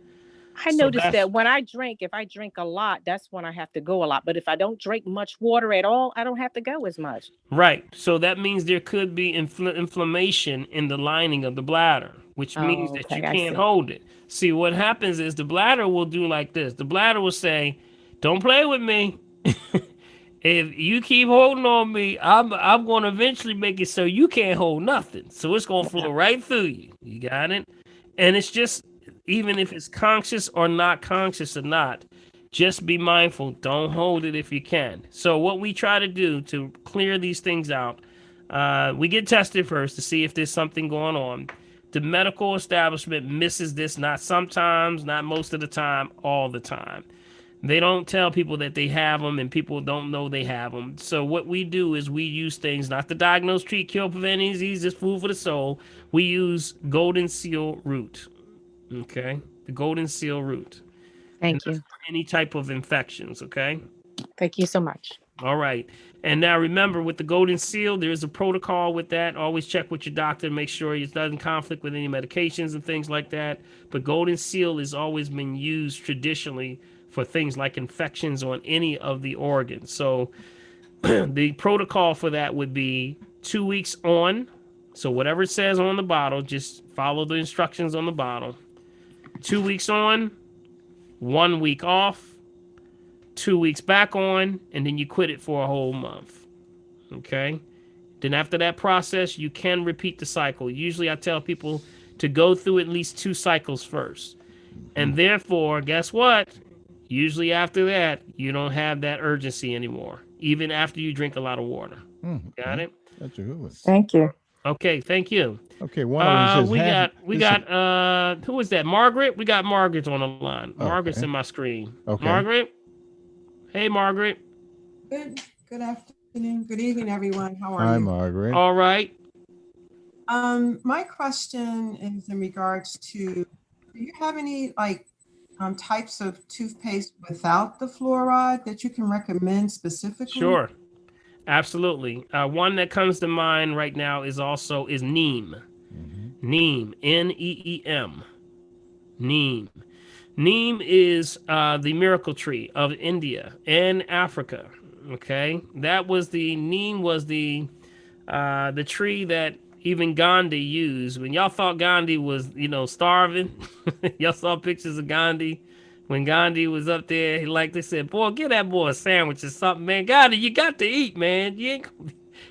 I So noticed that's that when I drink, if I drink a lot, that's when I have to go a lot. But if I don't drink much water at all, I don't have to go as much. right. So that means there could be inflammation in the lining of the bladder, which means Oh, that you okay, I can't see. hold it. See, what happens is the bladder will do like this. The bladder will say, "Don't play with me. If you keep holding on me, I'm going to eventually make it so you can't hold nothing. So it's going to flow right through you. You got it? And it's just, even if it's conscious or not conscious or not, just be mindful. Don't hold it if you can. So what we try to do to clear these things out, we get tested first to see if there's something going on. The medical establishment misses this, not sometimes, not most of the time, all the time. They don't tell people that they have them, and people don't know they have them. So what we do is we use things not to diagnose, treat, cure, prevent any disease, just food for the soul. We use golden seal root. Okay, the golden seal root, and Thank that's you. for any type of infections. Okay. Thank you so much. All right. And now remember, with the golden seal, there is a protocol with that. Always check with your doctor, make sure it doesn't conflict with any medications and things like that. But golden seal has always been used traditionally for things like infections on any of the organs. So the protocol for that would be 2 weeks on. So whatever it says on the bottle, just follow the instructions on the bottle. 2 weeks on, 1 week off, 2 weeks back on, and then you quit it for a whole month. Okay? Then after that process, you can repeat the cycle. Usually I tell people to go through at least 2 cycles first. And therefore, guess what? Usually after that, you don't have that urgency anymore, even after you drink a lot of water. Got it? That's a good one. Thank you. Okay, thank you. Okay, one of them says We half. got who is that? Margaret? We got Margaret on the line. Margaret's Okay. in my screen. Okay. Margaret? Hey, Margaret. Good afternoon. Good evening, everyone. How are Hi, you? Margaret. All right. My question is in regards to, do you have any types of toothpaste without the fluoride that you can recommend specifically? Sure. Absolutely. One that comes to mind right now is neem. Neem. Neem. Neem. Neem is the miracle tree of India and Africa. Okay, neem was the tree that even Gandhi used. When y'all thought Gandhi was, starving, y'all saw pictures of Gandhi. When Gandhi was up there, they said, "Boy, get that boy a sandwich or something, man. Gandhi, you got to eat, man. You ain't."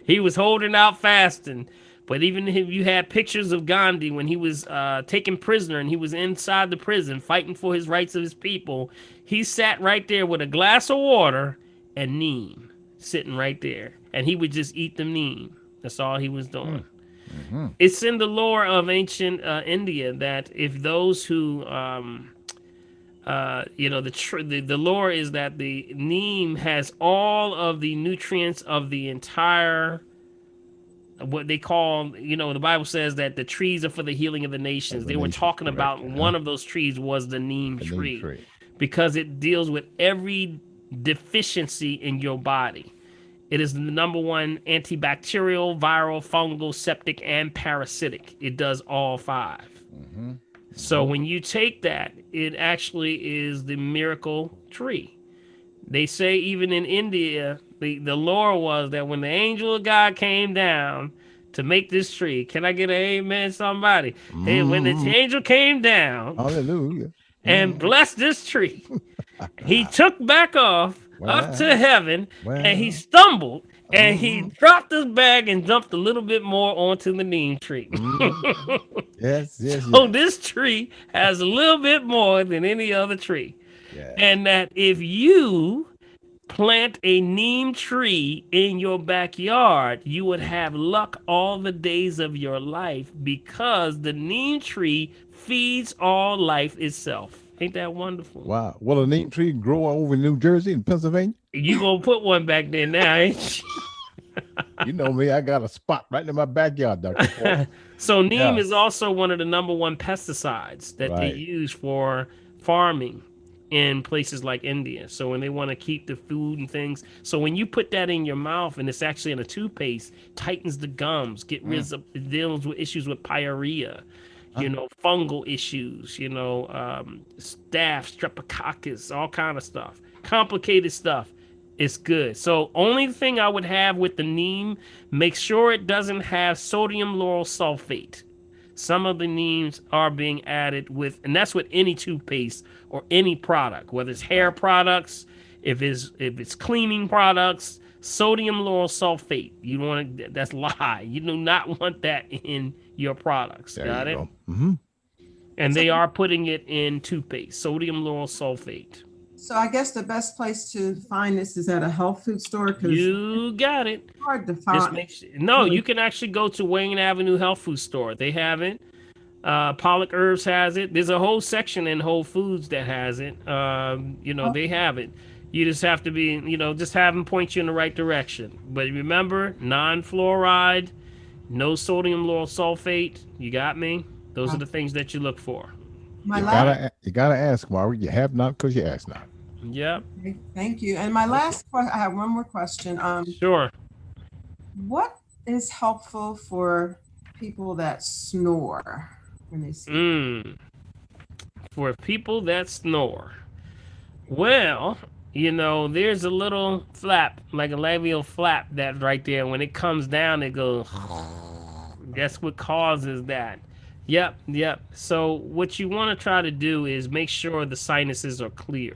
He was holding out fasting. But even if you had pictures of Gandhi when he was taken prisoner and he was inside the prison fighting for his rights of his people, he sat right there with a glass of water and neem sitting right there. And he would just eat the neem. That's all he was doing. It's in the lore of ancient India that if those who, the lore is that the neem has all of the nutrients of the entire, what they call, the Bible says that the trees are for the healing of the nations. They were talking about one of those trees was the neem tree because it deals with every deficiency in your body. It is the number one antibacterial, viral, fungal, septic, and parasitic. It does all 5. So when you take that, it actually is the miracle tree. They say even in India, the lore was that when the angel of God came down to make this tree, can I get an amen, somebody? Hey, when the angel came down, hallelujah, and blessed this tree, he took back off up to heaven, and he stumbled, and he dropped his bag and jumped a little bit more onto the neem tree. Yes. So this tree has a little bit more than any other tree. Yes. And that if you plant a neem tree in your backyard, you would have luck all the days of your life because the neem tree feeds all life itself. Ain't that wonderful? Wow. Will a neem tree grow over in New Jersey and Pennsylvania? You gonna put one back there now, ain't you? You know me, I got a spot right in my backyard, Dr. Paul. So neem is also one of the number one pesticides that they Right. use for farming in places like India. So when they want to keep the food and things, so when you put that in your mouth and it's actually in a toothpaste, tightens the gums, get rid of, it deals with issues with pyorrhea, fungal issues, staph, streptococcus, all kind of stuff, complicated stuff. It's good. So only thing I would have with the neem, make sure it doesn't have sodium lauryl sulfate. Some of the neems are being added with, and that's with any toothpaste or any product, whether it's hair products, if it's cleaning products, sodium lauryl sulfate. You don't want to, that's lie. You do not want that in your products. There Got you it? go. Mm-hmm. And So, they are putting it in toothpaste, sodium lauryl sulfate. so I guess the best place to find this is at a health food store because it's You got it. hard to Just find. make sure. No, Really, you can actually go to Wayne Avenue Health Food Store. They have it. Pollock Herbs has it. There's a whole section in Whole Foods that has it. They have it. You just have to be, just have them point you in the right direction. But remember, non-fluoride, no sodium lauryl sulfate. You got me? Those are the things that you look for. my You last. gotta ask, Margaret. You have not because you ask not. Yep. Thank you. And my last question, I have one more question. Sure. What is helpful for people that snore when they sleep? For people that snore. Well, there's a little flap, like a labial flap that's right there. When it comes down, it goes. That's what causes that. Yep, yep. So what you want to try to do is make sure the sinuses are clear.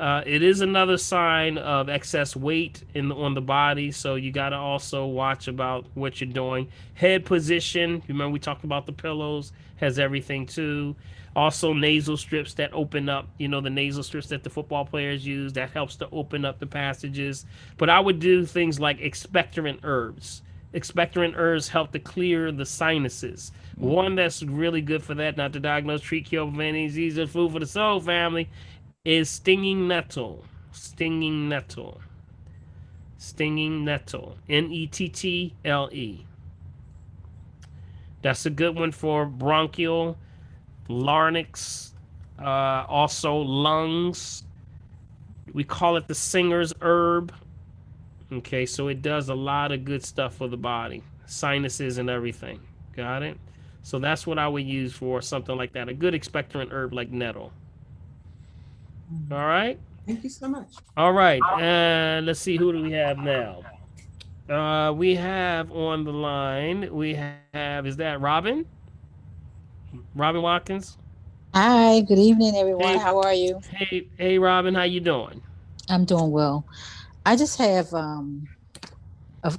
It is another sign of excess weight on the body, so you got to also watch about what you're doing. Head position, remember we talked about the pillows, has everything too. Also nasal strips that open up, the nasal strips that the football players use, that helps to open up the passages. But I would do things like expectorant herbs. Expectorant herbs help to clear the sinuses. One that's really good for that, not to diagnose, treat, cure, prevent any disease, food for the soul family, is stinging nettle. Stinging nettle. Stinging nettle. Nettle. That's a good one for bronchial, larynx, also lungs. We call it the singer's herb. Okay, so it does a lot of good stuff for the body, sinuses and everything. Got it? So that's what I would use for something like that. A good expectorant herb like nettle. All right. Thank you so much. All right. And let's see, who do we have now? We have on the line, is that Robin? Robin Watkins? Hi, good evening, everyone. Hey, How are you? hey, Robin, how you doing? I'm doing well. I just have a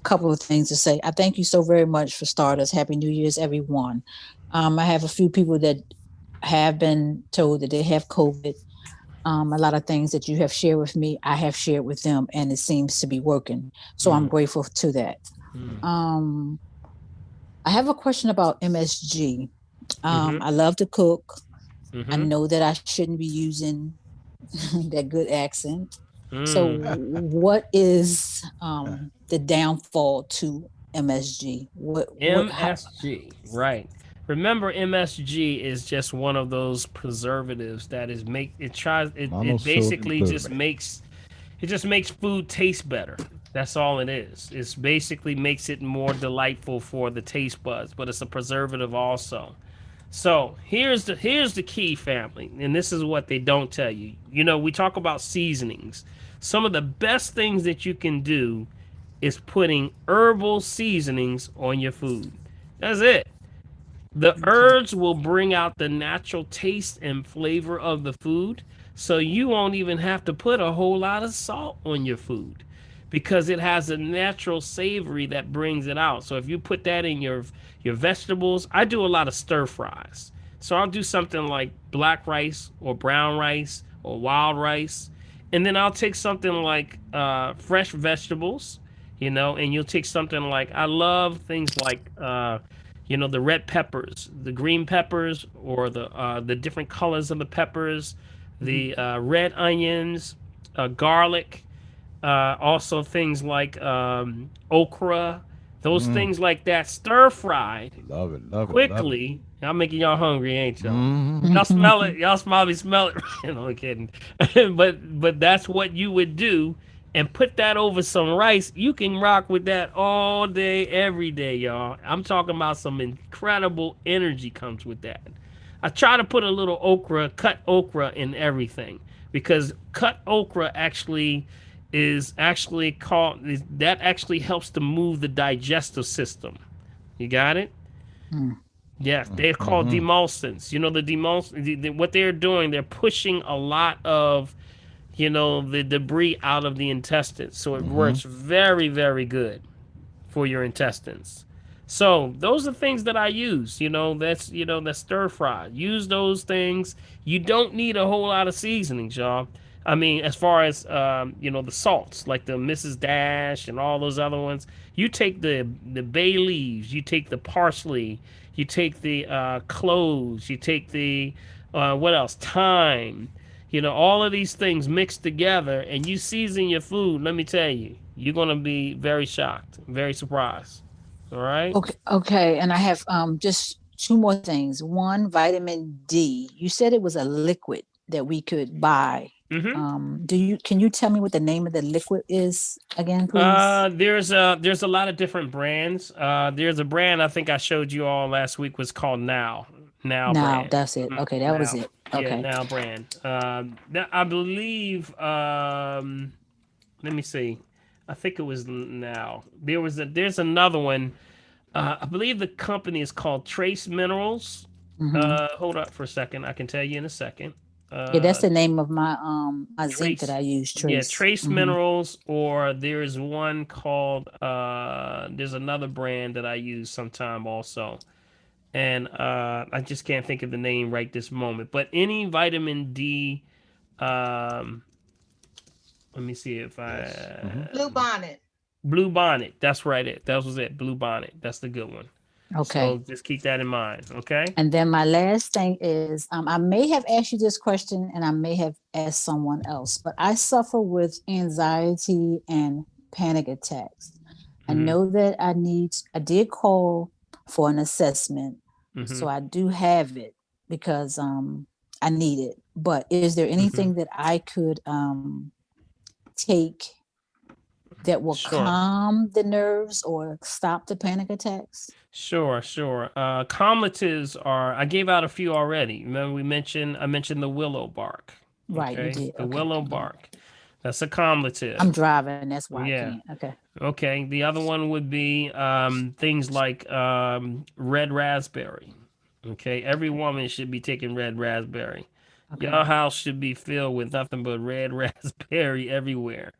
couple of things to say. I thank you so very much for starters. Happy New Year's, everyone. I have a few people that have been told that they have COVID. A lot of things that you have shared with me, I have shared with them, and it seems to be working. So I'm grateful to that. I have a question about MSG. I love to cook. I know that I shouldn't be using that good accent. So what is the downfall to MSG? MSG, right. Remember, MSG is just one of those preservatives that is it basically just makes food taste better. That's all it is. It's basically makes it more delightful for the taste buds, but it's a preservative also. So here's the key, family, and this is what they don't tell you. We talk about seasonings. Some of the best things that you can do is putting herbal seasonings on your food. That's it. The herbs will bring out the natural taste and flavor of the food, so you won't even have to put a whole lot of salt on your food because it has a natural savory that brings it out. So if you put that in your vegetables, I do a lot of stir fries. So I'll do something like black rice or brown rice or wild rice, and then I'll take something like fresh vegetables, and you'll take something like, I love things like the red peppers, the green peppers, or the different colors of the peppers, the red onions, garlic, also things like okra, those things like that, stir fried Love it. quickly, Y'all making y'all hungry, ain't y'all? Mhm. Y'all smell it. Y'all probably smell it. No, I'm kidding. but that's what you would do, and put that over some rice. You can rock with that all day, every day, y'all. I'm talking about some incredible energy comes with that. I try to put a little okra, cut okra in everything, because cut okra actually is actually called that actually helps to move the digestive system. You got it? Mm. Yes, they're called Mhm. demulsants. You know, what they're doing, they're pushing a lot of, the debris out of the intestines. So it Mhm. works very, very good for your intestines. So those are things that I use. That's stir fry. Use those things. You don't need a whole lot of seasonings, y'all. I mean, as far as the salts like the Mrs. Dash and all those other ones. You take the bay leaves. You take the parsley. You take the cloves. You take the what else? Thyme. All of these things mixed together, and you season your food. Let me tell you, you're gonna be very shocked, very surprised. All right. Okay, okay, and I have just two more things. One, vitamin D. You said it was a liquid that we could buy. Mm-hmm. Can you tell me what the name of the liquid is again, please? There's a lot of different brands. There's a brand I think I showed you all last week was called Now Now, brand. that's it. Okay, that was Now, it. yeah, Okay. Now brand. I believe. Let me see. I think it was Now. There's another one. I believe the company is called Trace Minerals. Mm-hmm. Hold up for a second. I can tell you in a second. Yeah, that's Uh, the name of my zinc that Trace, I use, yeah, Trace. Trace Mm-hmm. Minerals, or there's one called. There's another brand that I use sometime also, and I just can't think of the name right this moment. But any vitamin D. Um, Let me see if Yes. Mhm. I. Blue Bonnet. Blue Bonnet. That's right. That was it. Blue Bonnet. That's the good one. So Okay. just keep that in mind. Okay. And then my last thing is, I may have asked you this question and I may have asked someone else, but I suffer with anxiety and panic attacks. I Mm-hmm. know that I did call for an assessment. Mm-hmm. So I do have it because I need it. But is there Mm-hmm. anything that I could take that will Sure. calm the nerves or stop the panic attacks? Sure. Comletives are. I gave out a few already. Remember I mentioned the willow bark. Right, you Okay, did. the Okay. willow bark. That's a comletive. I'm driving, that's why I Yeah. can't. Okay. Okay. The other one would be things like red raspberry. Okay. Every woman should be taking red raspberry. Your Okay. house should be filled with nothing but red raspberry everywhere.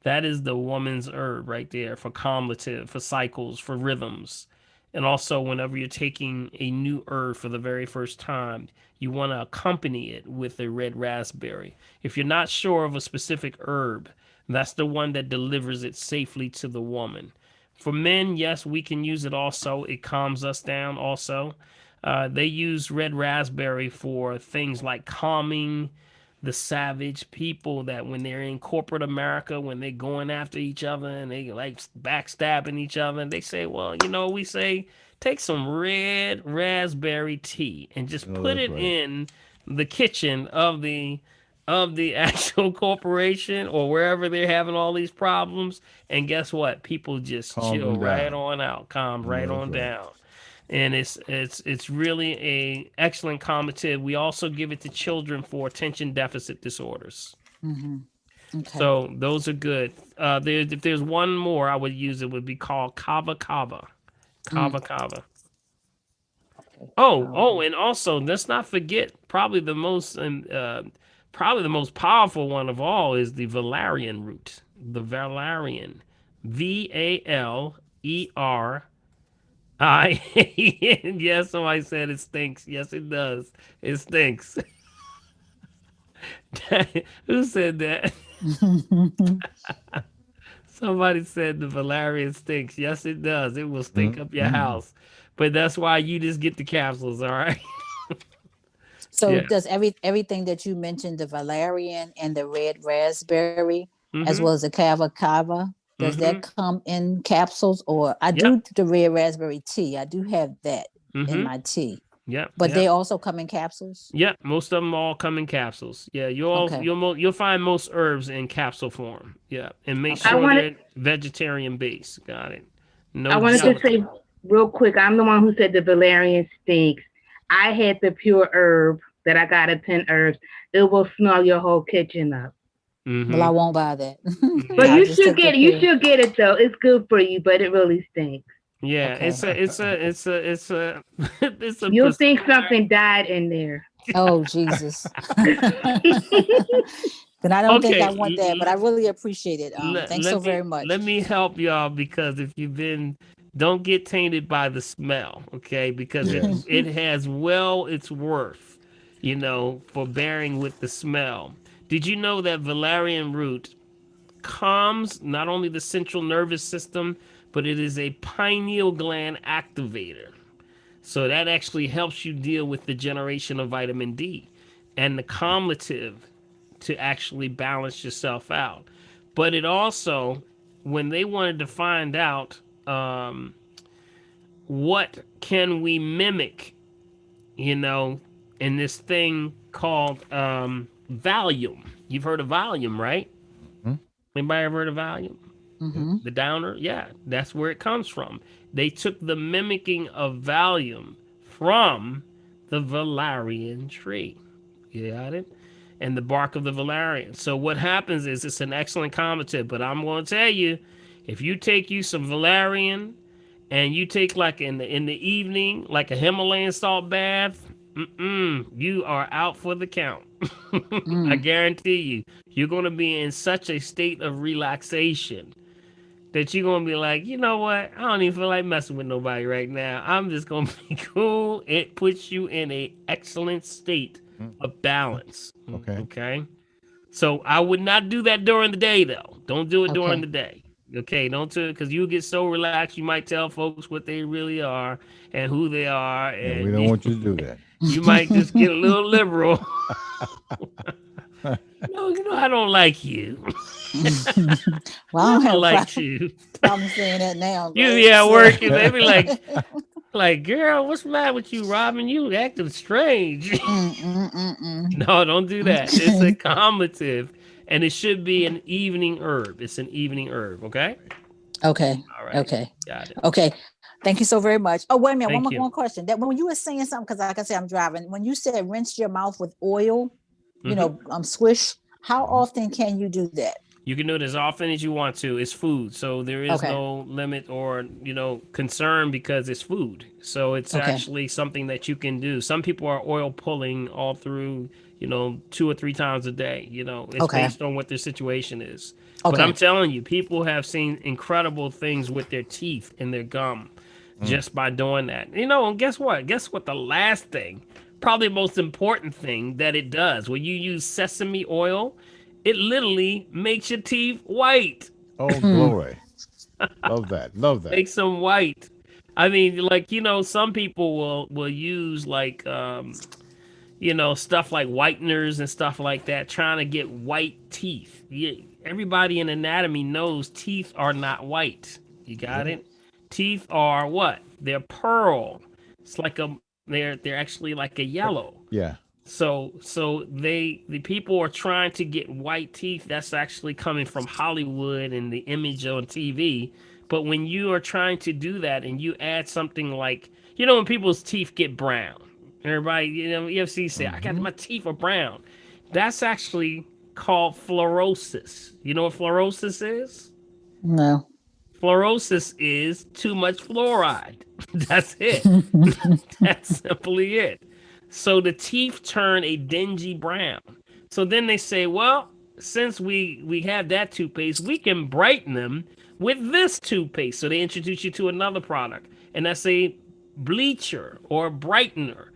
That is the woman's herb right there for comletive, for cycles, for rhythms. And also, whenever you're taking a new herb for the very first time, you want to accompany it with a red raspberry. If you're not sure of a specific herb, that's the one that delivers it safely to the woman. For men, yes, we can use it also. It calms us down also. They use red raspberry for things like calming the savage people that when they're in corporate America, when they're going after each other and they like backstabbing each other, and they say, well, we say, take some red raspberry tea and just Oh, put that's it right. in the kitchen of the actual corporation or wherever they're having all these problems. And guess what? People just Calm chill them right down. on out, calm I know right that's on right. down. And it's really a excellent calmative. We also give it to children for attention deficit disorders. Mm-hmm. Okay. So those are good. If there's one more I would use, it would be called kava kava. Mm. Kava kava. Okay. And also let's not forget probably the most powerful one of all is the valerian root. The valerian, Valerai. Yes, somebody said it stinks. Yes, it does. It stinks. Who said that? Somebody said the valerian stinks. Yes, it does. It will stink up your Mhm. house. But that's why you just get the capsules, all right? So Yeah. does everything that you mentioned, the valerian and the red raspberry, as well Mm-hmm. as the kava kava, does that Mm-hmm. come in capsules? Or I Yep. do the red raspberry tea. I do have that in Mm-hmm. my tea. Yep. But Yep. they also come in capsules. Yep. Most of them all come in capsules. Yeah. Okay. You'll find most herbs in capsule form. Yeah. And make Okay. I sure wanted they're vegetarian based. Got it. I No wanted to gelatin. say real quick, I'm the one who said the valerian stinks. I had the pure herb that I got at 10 herbs. It will smell your whole kitchen up. Well, I Mm-hmm. won't buy that. But Yeah. I'll you just should take the get it. You pill. should get it though. It's good for you, but it really stinks. Yeah. Okay. It's a it's a You'll think something died in there. Oh, Jesus. Then I don't think okay. I want that, but I really appreciate it. Thanks so Let very me much. help y'all because if you've been don't get tainted by the smell, okay? Because Yes. it has well its worth, for bearing with the smell. Did you know that valerian root calms not only the central nervous system, but it is a pineal gland activator. So that actually helps you deal with the generation of vitamin D and the calmative to actually balance yourself out. But it also, when they wanted to find out what can we mimic, you know, in this thing called Valium. You've heard of Valium, right? Mhm. Anybody ever heard of Valium? Yes. Hmm. The downer? Yeah, that's where it comes from. They took the mimicking of Valium from the valerian tree. You got it? And the bark of the valerian. So what happens is it's an excellent commentative, but I'm going to tell you, if you take you some valerian and you take like in the evening, like a Himalayan salt bath, you are out for the count. I Mm. guarantee you, you're going to be in such a state of relaxation that you're gonna be like, you know what? I don't even feel like messing with nobody right now. I'm just gonna be cool. It puts you in a excellent state Mm. of balance. Okay. Okay. So I would not do that during the day though. Don't do it during Okay. the day. Okay, don't do it because you get so relaxed. You might tell folks what they really are and who they are, Yeah, we and don't want you to do that. you might just get a little liberal. No, I don't like you. Well, I I don't don't have a like you. problem saying that now. You But yeah, so, working. They be like, girl, what's the matter with you, Robin? You acting strange. No, don't do that. It's a calmative, and it should be an evening herb. It's an evening herb. Okay. Okay. All right. Okay. Got it. Okay. Thank you so very much. Oh, wait a minute. One Thank more you. one question. That when you were saying something, because like I said, I'm driving. When you said rinse your mouth with oil, Hmm. swish. How Mhm. often can you do that? You can do it as often as you want to. It's food, so there is Okay. no limit or concern because it's food. So it's Okay. actually something that you can do. Some people are oil pulling all through, 2 or 3 times a day. It's Okay. based on what their situation is. But I'm Okay. telling you, people have seen incredible things with their teeth and their gum Mm. just by doing that. And guess what? Guess what? The last thing, probably the most important thing that it does when you use sesame oil, it literally makes your teeth white. Oh, Hmm. glory. Love that. Love that. Makes them white. I mean, like, some people will use like stuff like whiteners and stuff like that trying to get white teeth. Everybody in anatomy knows teeth are not white. You got Yes. it? Teeth are what? They're pearl. It's like they're actually like a yellow. Yeah. So the people are trying to get white teeth. That's actually coming from Hollywood and the image on TV. But when you are trying to do that and you add something like, when people's teeth get brown, everybody, you ever see say, I got Hmm. my teeth are brown. That's actually called fluorosis. You know what fluorosis is? No. Fluorosis is too much fluoride. That's it. That's simply it. So the teeth turn a dingy brown. So then they say, well, since we have that toothpaste, we can brighten them with this toothpaste. So they introduce you to another product, and that's a bleacher or brightener.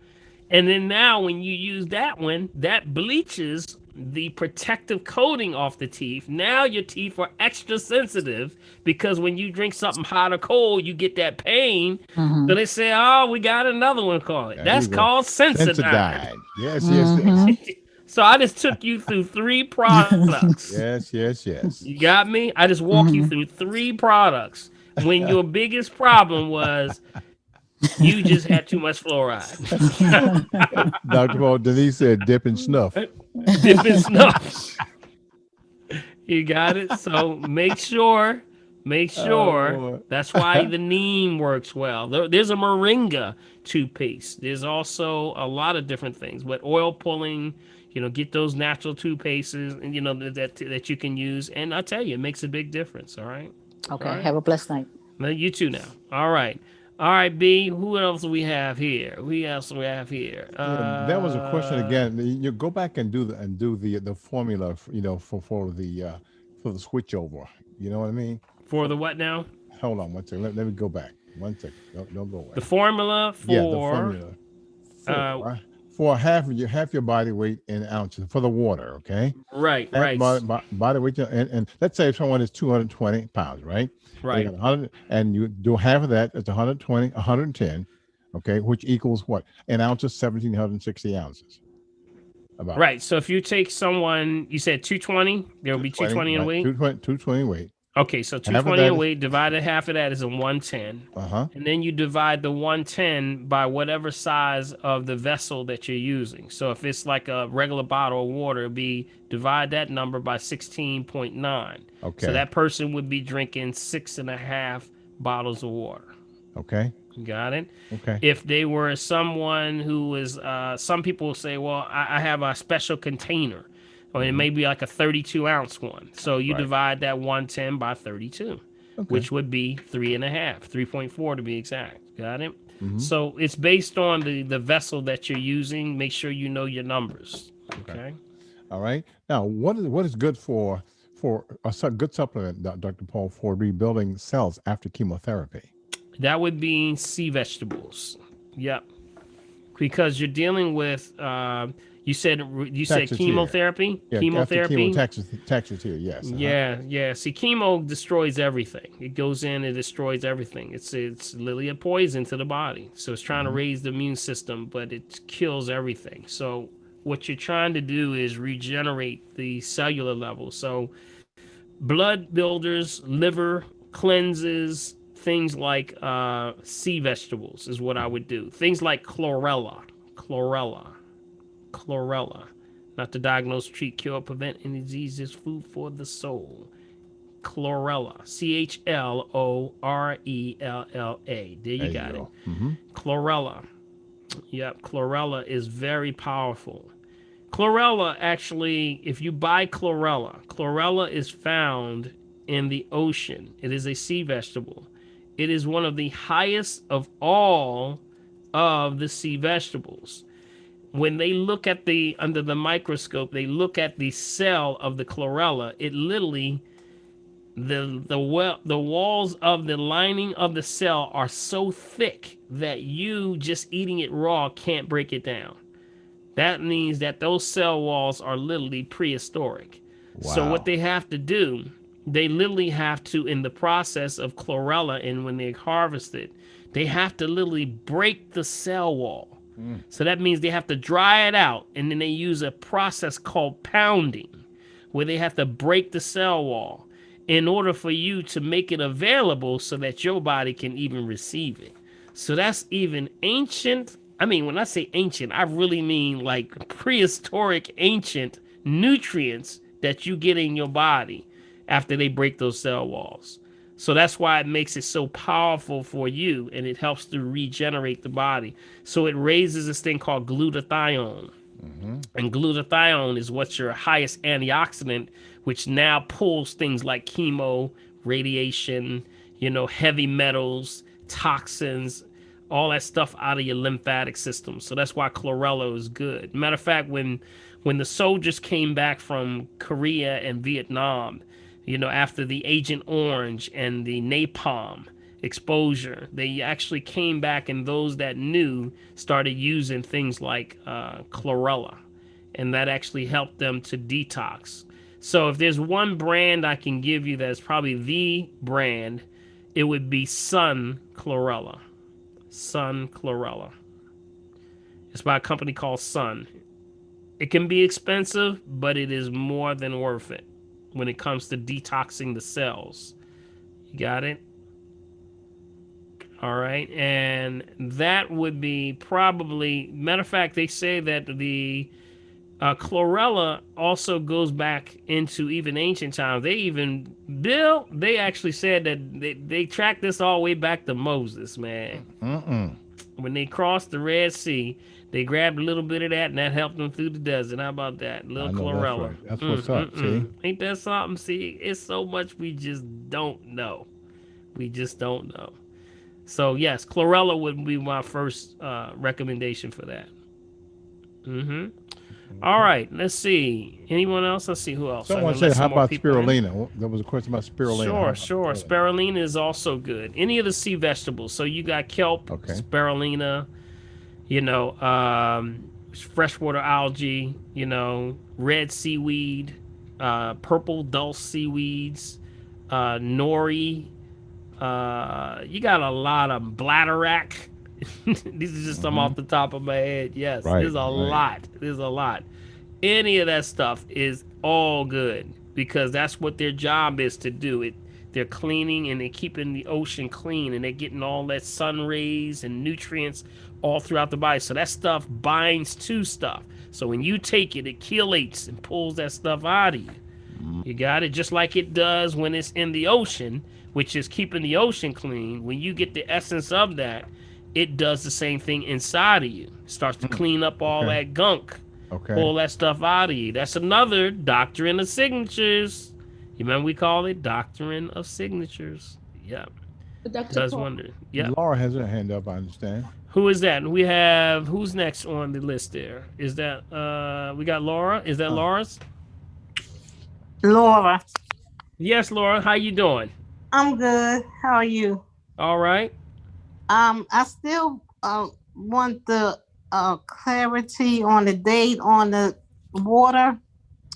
And then now when you use that one, that bleaches the protective coating off the teeth. Now your teeth are extra sensitive because when you drink something hot or cold, you get that pain. So Mm-hmm. they say, oh, we got another one called it. There you That's go. called Sensodyne. Sensodyne. Yes, yes, yes. Mm-hmm. So I just took you through 3 products. Yes, yes, yes. You got me? I just walk you Mm-hmm. through 3 products when your biggest problem was You just had too much fluoride. Dr. Paul, Denise said dip and snuff. Dip and snuff. You got it. So make Oh, sure. boy. That's why the neem works well. There's a moringa toothpaste. There's also a lot of different things, but oil pulling. Get those natural toothpastes, and that you can use. And I tell you, it makes a big difference. All right. All Okay. right. Have a blessed night. Now you too now. All right. All right, B. Who else do we have here? Who else do we have here? Yeah, that was a question again. You go back and do the formula, for the switch over. You know what I mean? For the what now? Hold on one second. Let me go back. 1 second. Don't go away. The formula Yeah, the for formula uh, for half your body weight in ounces for the water. Okay, right, half right, body weight, and let's say if someone is 220 pounds, right? They right. got 100, and you do half of that. It's 120, 110. Okay, which equals what? An ounce is 1,760 ounces. About Right. So if you take someone, you said 220, there will be 220, 220 in right? weight. 220 weight. Okay, so Half of 220 that in is weight, divided half of that is a 110. uh-huh. And then you divide the 110 by whatever size of the vessel that you're using. So if it's like a regular bottle of water, it'd be divide that number by 16.9. So Okay. that person would be drinking 6.5 bottles of water. Okay. You got it? Okay. If they were someone who was, some people will say, well, I have a special container, or it may be like a 32-ounce one. So you Right. divide that 110 by 32, Okay. which would be 3.5, 3.4 to be exact. Got it? Mhm. So it's based on the vessel that you're using. Make sure you know your numbers. Okay. All right. Now, what is good for good supplement, Dr. Paul, for rebuilding cells after chemotherapy? That would be sea vegetables. Yep. Because you're dealing with, you said Taxes here. chemotherapy. Yeah, after chemo, taxes here. Yes. Yeah. See, chemo destroys everything. It goes in and destroys everything. It's literally a poison to the body. So it's trying to raise the immune system, but it kills everything. So what you're trying to do is regenerate the cellular level. So blood builders, liver cleanses, things like sea vegetables is what I would do. Things like chlorella. Not to diagnose, treat, cure, prevent any diseases, food for the soul. Chlorella. Chlorella. There you got it. Mm-hmm. Chlorella. Yep, chlorella is very powerful. Chlorella, actually, if you buy chlorella is found in the ocean. It is a sea vegetable. It is one of the highest of all of the sea vegetables. When they look at under the microscope, they look at the cell of the chlorella. It literally, the walls of the lining of the cell are so thick that you just eating it raw can't break it down. That means that those cell walls are literally prehistoric. Wow. So what they have to do, they literally have to, in the process of chlorella, and when they harvest it, they have to literally break the cell wall. So that means they have to dry it out, and then they use a process called pounding, where they have to break the cell wall in order for you to make it available so that your body can even receive it. So that's even ancient. I mean, when I say ancient, I really mean like prehistoric ancient nutrients that you get in your body after they break those cell walls. So that's why it makes it so powerful for you, and it helps to regenerate the body. So it raises this thing called glutathione. And glutathione is what's your highest antioxidant, which now pulls things like chemo, radiation, heavy metals, toxins, all that stuff out of your lymphatic system. So that's why chlorella is good. Matter of fact, when the soldiers came back from Korea and Vietnam, after the Agent Orange and the napalm exposure, they actually came back, and those that knew started using things like chlorella, and that actually helped them to detox. So if there's one brand I can give you that's probably the brand, it would be Sun Chlorella. Sun Chlorella. It's by a company called Sun. It can be expensive, but it is more than worth it when it comes to detoxing the cells. You got it? All right, and that would be probably. Matter of fact, they say that the chlorella also goes back into even ancient times. They actually said that they tracked this all the way back to Moses, man. Mm-mm. When they crossed the Red Sea, they grabbed a little bit of that, and that helped them through the desert. How about that? I Little know that's chlorella. right. That's what's up. See, Ain't that something? See, it's so much we just don't know. We just don't know. So, yes, chlorella would be my first recommendation for that. Mm-hmm. All okay. right, let's see. Anyone else? Let's see who else. I'm Someone gonna let said, "How some more about people in. spirulina?" There was a question about spirulina. How Sure, about sure. spirulina? Spirulina is also good. Any of the sea vegetables. So you got kelp, Okay. spirulina, you know, freshwater algae, you know, red seaweed, purple dulse seaweeds, nori. You got a lot of bladderwrack. These are just some Mm-hmm. off the top of my head. Yes, Right. there's a Right. lot. There's a lot. Any of that stuff is all good because that's what their job is to do. They're cleaning and they're keeping the ocean clean and they're getting all that sun rays and nutrients all throughout the body. So that stuff binds to stuff. So when you take it, it chelates and pulls that stuff out of you. Mm. You got it, just like it does when it's in the ocean, which is keeping the ocean clean. When you get the essence of that, it does the same thing inside of you. It starts to Mm. clean up all Okay. that gunk, Okay. pull that stuff out of you. That's another doctrine of signatures. You remember we call it doctrine of signatures. Yep. But Dr. Does Paul, wonder. Yep. Laura has her hand up. I understand. Who is that? We have who's next on the list there? Is that we got Laura? Is that Uh, Laura's? Laura, Yes, Laura. How you doing? I'm good. How are you? All right. I still want the clarity on the date on the water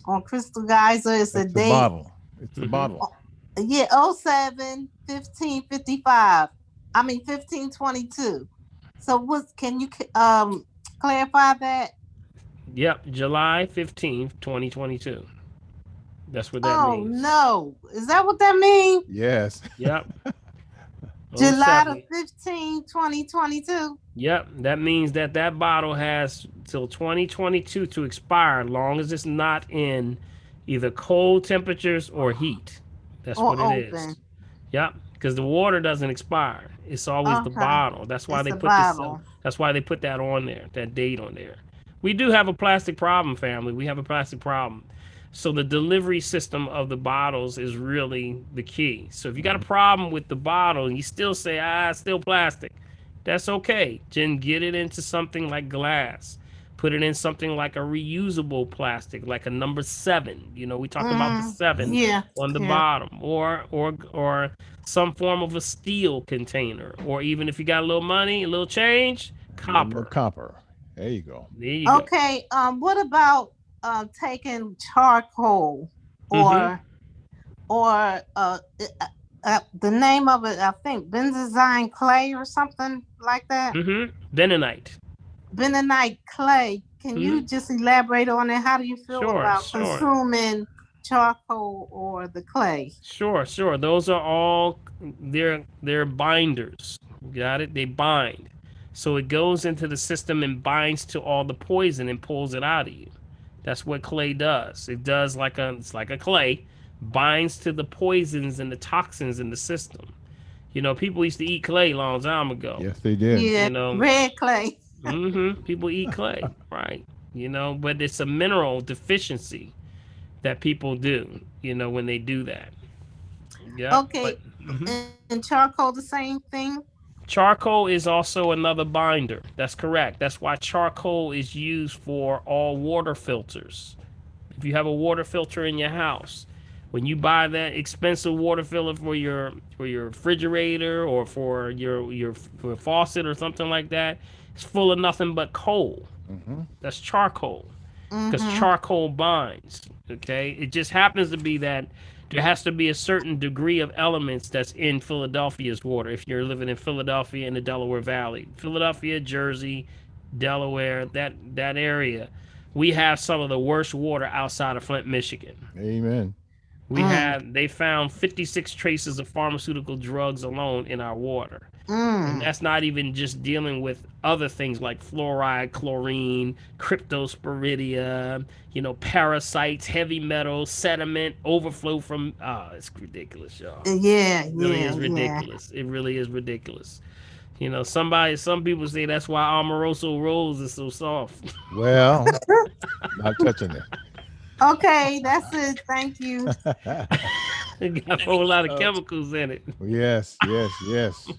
on Crystal Geyser. It's a It's the date. bottle. It's the Mhm. bottle. Yeah, 07/15/55. I mean 15/22. So what can you clarify that? Yep, July 15th, 2022. That's what that Oh means. no. Is that what that means? Yes. Yep. July the 07. 15th, 2022. Yep, that means that that bottle has till 2022 to expire, as long as it's not in either cold temperatures or heat. That's Or what it open. is. Yep, because the water doesn't expire. It's always the Okay. bottle. That's why It's they the put this. bottle. That's why they put that on there, that date on there. We do have a plastic problem, family. We have a plastic problem. So the delivery system of the bottles is really the key. So if you got a problem with the bottle and you still say, it's still plastic, that's okay. Then get it into something like glass. Put it in something like a reusable plastic, like a number 7. You know, we talk about the 7 Yeah. on the Yeah. bottom, or some form of a steel container, or even if you got a little money, a little change, A little more copper. copper. There you go. There you go. Okay. What about taking charcoal Mm-hmm. or the name of it? I think benzoyne clay or something like that. Mm-hmm. Bentonite. Bentonite clay. Can you Mm-hmm. just elaborate on it? How do you feel Sure, about sure. consuming charcoal or the clay? Sure, sure. Those are all they're binders. Got it? They bind. So it goes into the system and binds to all the poison and pulls it out of you. That's what clay does. It does it's like a clay, binds to the poisons and the toxins in the system. You know, people used to eat clay a long time ago. Yes, they did. Yeah, You know, red clay. people eat clay, right? You know, but it's a mineral deficiency that people do, you know, when they do that. Yeah. Okay. Mhm. And charcoal the same thing? Charcoal is also another binder. That's correct. That's why charcoal is used for all water filters. If you have a water filter in your house, when you buy that expensive water filter for your refrigerator or for your faucet or something like that, it's full of nothing but coal. Mm-hmm. That's charcoal. Because Mm-hmm. charcoal binds. Okay, it just happens to be that there has to be a certain degree of elements that's in Philadelphia's water. If you're living in Philadelphia in the Delaware Valley, Philadelphia, Jersey, Delaware, that area, we have some of the worst water outside of Flint, Michigan. Amen. They found 56 traces of pharmaceutical drugs alone in our water. And Mm. that's not even just dealing with other things like fluoride, chlorine, cryptosporidium, parasites, heavy metals, sediment, overflow from. It's ridiculous, y'all. Yeah, It really yeah, is yeah. ridiculous. It really is ridiculous. Some people say that's why Amoroso Rose is so soft. Well, not touching Okay, that's it. Thank you. it. It got a whole lot of chemicals in it. Yes, yes, yes.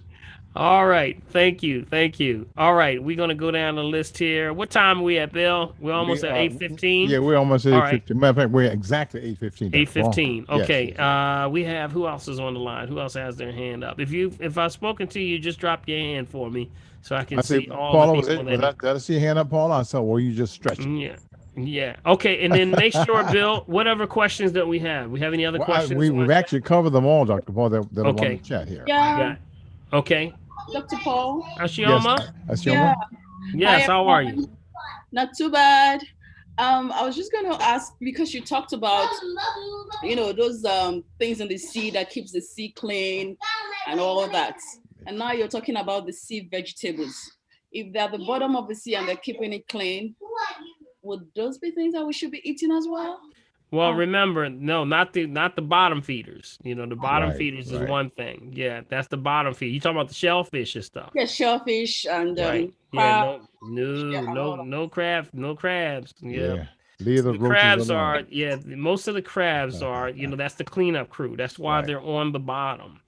All right. Thank you. Thank you. All right. We're going to go down the list here. What time are we at, Bill? We're We almost at 8:15. yeah, we're almost at All eight right. fifteen. Matter of fact, we're exactly 8:15, Dr. Paul. 8:15. Yes, Okay. yes, yes. We have who else is on the line? Who else has their hand up? If I've spoken to you, just drop your hand for me so I can I see see all the Paula, people was that did I see your hand up, Paula? I saw, were you just stretching? Yeah. Yeah. Okay. And then make sure, Bill, whatever questions that we have. We have any other Well, questions? we've actually covered them all, Dr. Paul, that are on the Okay. chat here. Yeah, Got it. Okay. Dr. Paul. Yes, Ashioma? Yeah. Asioma? Hi, Yes. How are you? everyone. Not too bad. I was just going to ask because you talked about, those things in the sea that keeps the sea clean and all of that. And now you're talking about the sea vegetables. If they're at the bottom of the sea and they're keeping it clean, would those be things that we should be eating as well? Well, remember, no, not the bottom feeders. The bottom Right, feeders is right. one thing. Yeah, that's the bottom feed. You talking about the shellfish and stuff, Yeah, shellfish and right? Yeah, crab. no, no, Yeah, and no, all that. no crabs, no crabs. Yeah, Yeah. Leave the the roaches crabs alone. are. Yeah, most of the crabs are. That's the cleanup crew. That's why Right. they're on the bottom.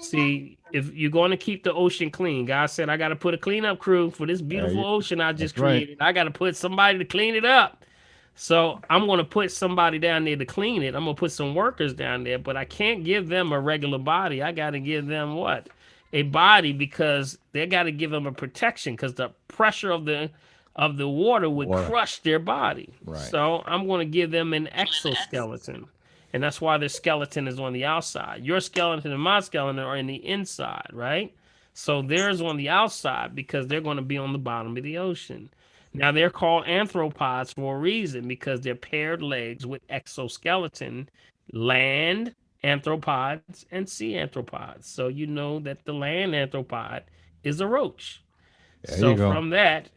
See, if you're going to keep the ocean clean, God said, I got to put a cleanup crew for this beautiful ocean I just That's right. created. I got to put somebody to clean it up. So I'm going to put somebody down there to clean it. I'm going to put some workers down there, but I can't give them a regular body. I got to give them what? A body, because they got to give them a protection, because the pressure of the water would Water. crush their body. Right. So I'm going to give them an exoskeleton. And that's why their skeleton is on the outside. Your skeleton and my skeleton are in the inside, right? So theirs on the outside because they're going to be on the bottom of the ocean. Now they're called anthropods for a reason, because they're paired legs with exoskeleton, land anthropods and sea anthropods. So you know that the land anthropod is a roach. There So you go. from that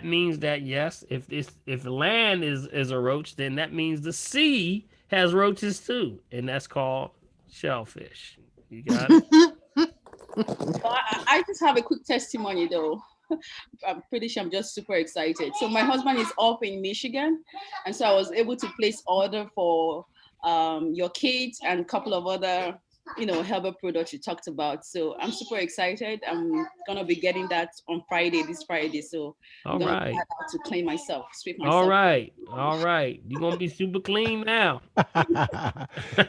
means that yes, if the land is a roach, then that means the sea has roaches too, and that's called shellfish. You got it? Well, I just have a quick testimony though. I'm pretty sure I'm just super excited. So my husband is up in Michigan, and so I was able to place order for your kit and a couple of other, herbal products you talked about. So I'm super excited. I'm gonna be getting that on Friday, this Friday. So I'm All gonna right. add that to clean myself, sweep All myself. right. All right. You're gonna be super clean now.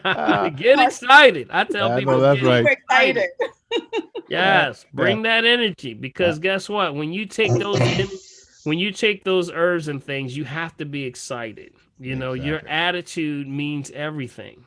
Ah, Get excited. I tell I people know that's get right. Super excited. Yes, Yeah. bring that energy, because guess what? When you take those herbs and things, you have to be excited. Your Exactly. attitude means everything.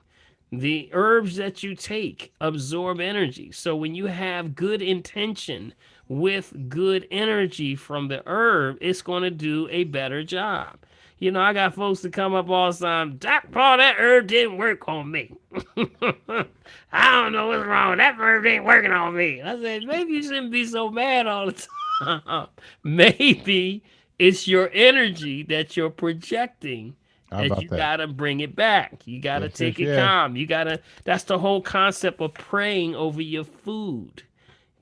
The herbs that you take absorb energy. So when you have good intention with good energy from the herb, it's going to do a better job. I got folks that come up all the time, Doc Paul, that herb didn't work on me. I don't know what's wrong. That herb ain't working on me. I said, maybe you shouldn't be so mad all the time. Maybe it's your energy that you're projecting, How that about you that? gotta bring it back. You gotta Yes, yes, take it yes. calm. That's the whole concept of praying over your food.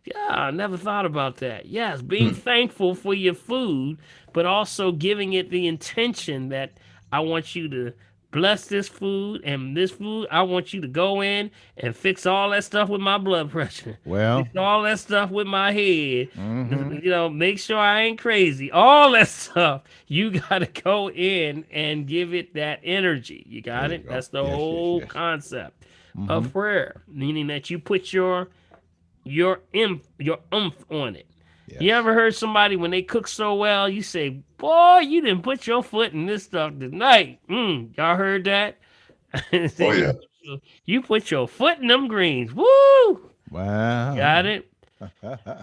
Yeah, I never thought about that. Yes, being thankful for your food, but also giving it the intention that I want you to bless this food, and this food, I want you to go in and fix all that stuff with my blood pressure. Well, Fix all that stuff with my head. hmm Make sure I ain't crazy. All that stuff. You got to go in and give it that energy. You there got you it? go. That's the Yes, yes, whole yes. concept hmm of prayer, meaning that you put your oomph on it. You Yes. ever heard somebody when they cook so well, you say, "Boy, you didn't put your foot in this stuff tonight." Y'all heard that? Oh you, yeah. you put your foot in them greens. Woo! Wow. Got it?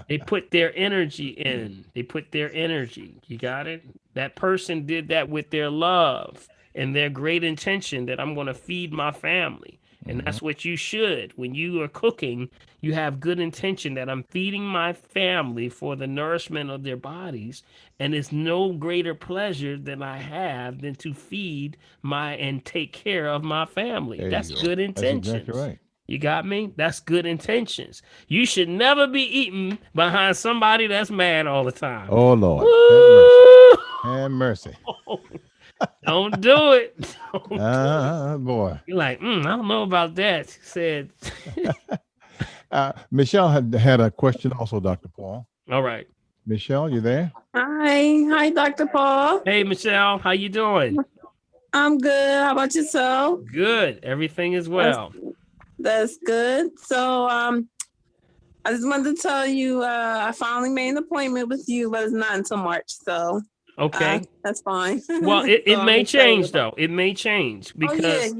They put their energy in. They put their energy. You got it? That person did that with their love. and their great intention that I'm going to feed my family. And that's what you should. When you are cooking, you have good intention that I'm feeding my family for the nourishment of their bodies. And it's no greater pleasure than I have than to feed my and take care of my family. There That's you go. good That's exactly intentions. right. You got me? That's good intentions. You should never be eating behind somebody that's mad all the time. Oh Lord, Woo! have mercy. Don't do it. Don't do it. Boy. You're like, I don't know about that. She said, Michelle had a question also, Dr. Paul. all right. Michelle, you there? Hi, Dr. Paul. Hey, Michelle, how you doing? I'm good. How about yourself? Good. Everything is well. That's good. So, I just wanted to tell you, I finally made an appointment with you, but it's not until March. So, Okay. that's fine. Well, it So I'm may excited change about- though. It may change Oh, because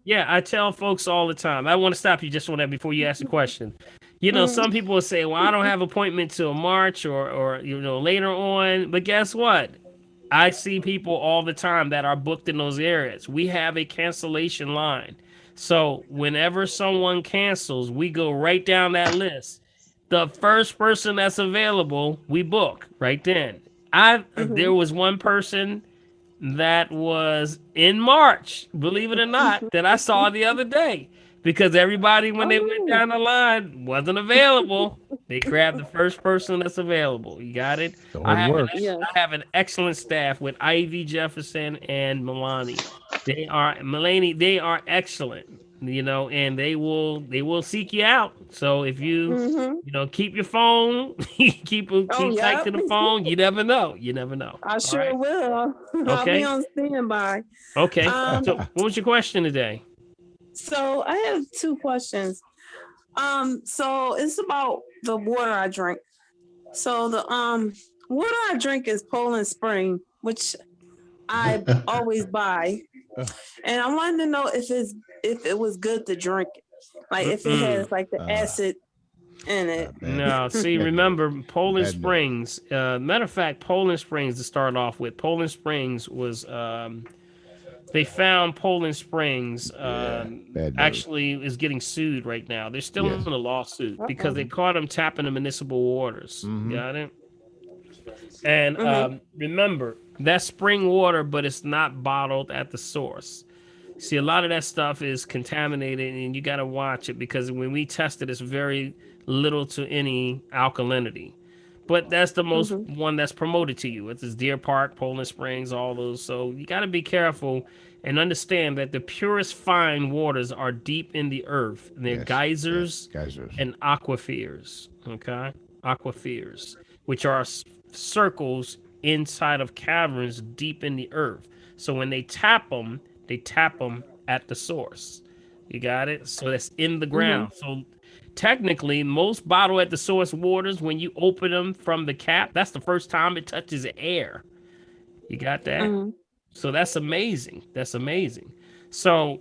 yeah. I tell folks all the time. I want to stop you just on that before you ask the question. You know, some people will say, "Well, I don't have appointment till March or later on." But guess what? I see people all the time that are booked in those areas. We have a cancellation line. So whenever someone cancels, we go right down that list. The first person that's available, we book right then. There was one person that was in March, believe it or not, that I saw the other day. Because everybody, when they went down the line, wasn't available. They grabbed the first person that's available. You got it? So I it have, works. I have an excellent staff with Ivy Jefferson and Milani. Melanie, they are excellent, and they will seek you out. So if you keep your phone, keep tight to the phone. You never know. You never know. I All sure right? will. I'll Okay. be on standby. Okay. So what was your question today? So I have two questions. So it's about the water I drink. So the water I drink is Poland Spring, which I always buy. And I wanted to know if it was good to drink it. Like if it has like the acid in it. No, see, remember Poland Bad news. Springs. Matter of fact, Poland Springs to start off with. Poland Springs was they found Poland Springs bad news. actually is getting sued right now. They're still Yes. in a lawsuit because they caught them tapping the municipal waters. Got it? And remember, that's spring water, but it's not bottled at the source. See, a lot of that stuff is contaminated, and you got to watch it because when we test it, it's very little to any alkalinity. But that's the most one that's promoted to you. It's Deer Park, Poland Springs, all those. So you got to be careful and understand that the purest fine waters are deep in the earth. And they're Yes, geysers geysers. and aquifers. Okay, aquifers, which are circles inside of caverns deep in the earth. So when they tap them at the source. You got it? So that's in the ground. So technically, most bottle at the source waters, when you open them from the cap, that's the first time it touches air. You got that? So that's amazing. That's amazing. So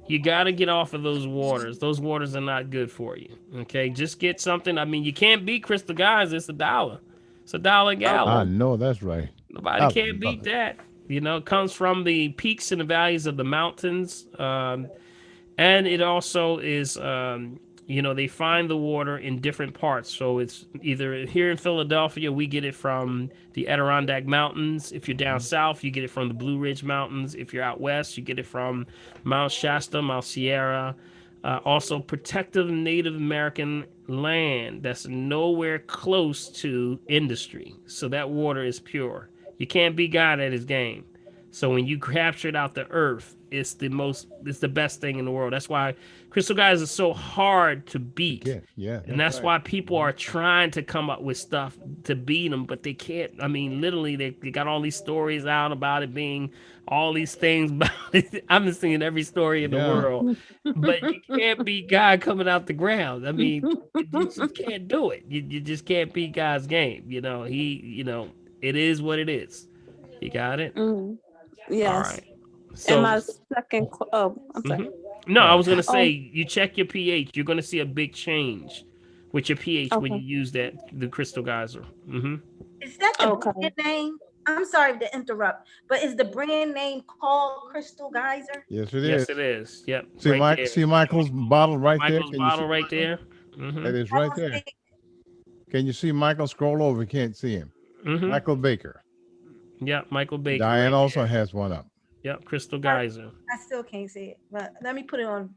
you got to get off of those waters. Those waters are not good for you. Okay, just get something. I mean, you can't beat Crystal Guys. It's $1. It's $1 a I gallon. know that's right. Nobody I can't beat love it. that. It comes from the peaks and the valleys of the mountains. And it also is, they find the water in different parts. So it's either here in Philadelphia, we get it from the Adirondack Mountains. If you're down south, you get it from the Blue Ridge Mountains. If you're out west, you get it from Mount Shasta, Mount Sierra. Also, protective Native American land that's nowhere close to industry. So that water is pure. You can't beat God at his game. So when you capture it out the earth, it's the best thing in the world. That's why Crystal Guys are so hard to beat. And that's right. why people are trying to come up with stuff to beat them, but they can't. I mean, literally, they got all these stories out about it being all these things about it. I've been seeing every story in the world, but you can't beat God coming out the ground. I mean, you just can't do it. You just can't beat God's game. It is what it is. You got it? Yes. All right. So, and my second, I'm sorry. No, I was going to say, you check your pH. You're going to see a big change with your pH when you use the crystal geyser. Is that the brand name? I'm sorry to interrupt, but is the brand name called Crystal Geyser? Yes, it Yes, is. it is. Yep, See, right Mike. there. See Michael's bottle right there. Michael's Can you see bottle right Michael? there. Mm-hmm. That is I right don't there. see. Can you see Michael? Scroll over. You can't see him. Mm-hmm. Michael Baker. Yep, Michael Baker Diane right also there. has one up. Yep, Crystal I, Geyser. I still can't see it, but let me put it on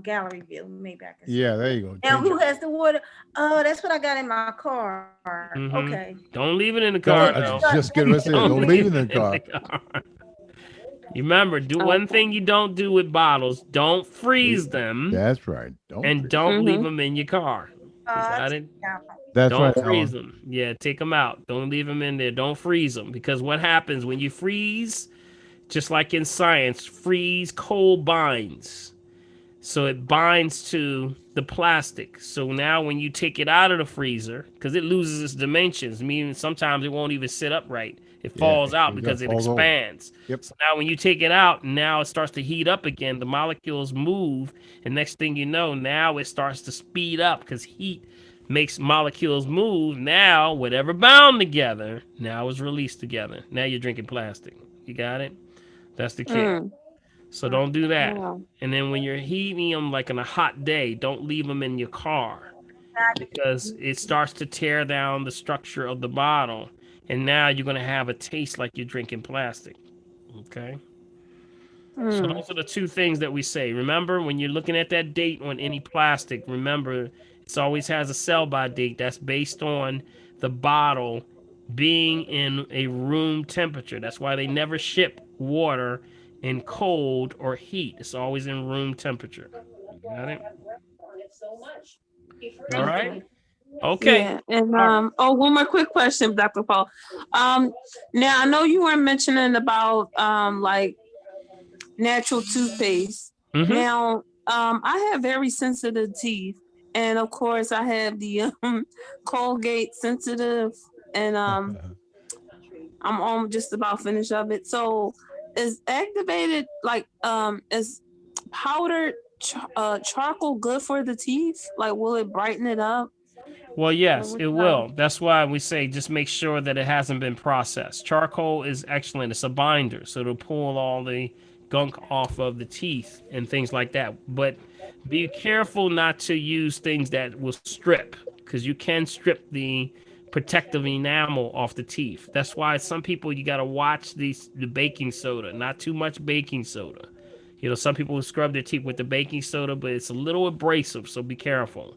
gallery view. Maybe I can see it. Yeah, there you go. Now, Change who it. has the water? Oh, that's what I got in my car. Okay. Mm-hmm. Don't leave it in the So car Don't let me though. start. just get ready to say it. Don't Don't leave leave it it in the in the car. car. You remember, do one Okay. thing you don't do with bottles: don't freeze them, That's right. Don't and freeze. don't leave Mm-hmm. them in your car. You I got take it? it out. That's right, Don't freeze Alan. them. Yeah, take them out. Don't leave them in there. Don't freeze them, because what happens when you freeze? Just like in science, freeze cold binds. So it binds to the plastic. So now when you take it out of the freezer, because it loses its dimensions, meaning sometimes it won't even sit upright. It Yeah, falls out it because it falls over. expands. Yep. So now when you take it out, now it starts to heat up again. The molecules move. And next thing you know, now it starts to speed up because heat makes molecules move. Now, whatever bound together, now is released together. Now you're drinking plastic. You got it? That's the key. Mm. So don't do that. Wow. And then when you're heating them like on a hot day, don't leave them in your car because it starts to tear down the structure of the bottle. And now you're going to have a taste like you're drinking plastic. Okay. So Mm. those are the two things that we say. Remember, when you're looking at that date on any plastic, remember it always has a sell-by date that's based on the bottle being in a room temperature. That's why they never ship water in cold or heat. It's always in room temperature. You got it? All right. Okay. Okay. Yeah. And All right. one more quick question, Dr. Paul. Um Now I know you were mentioning about like natural toothpaste. Mm-hmm. Now, I have very sensitive teeth, and of course, I have the Colgate sensitive, and I'm just about finished of it. So, is activated like is powdered charcoal good for the teeth? Like, will it brighten it up? Well, Or yes, what it should I- will. That's why we say just make sure that it hasn't been processed. Charcoal is excellent. It's a binder, so it'll pull all the gunk off of the teeth and things like that. But be careful not to use things that will strip, because you can strip the protective enamel off the teeth. That's why some people, you got to watch the baking soda, not too much baking soda. You know, some people will scrub their teeth with the baking soda, but it's a little abrasive, so be careful,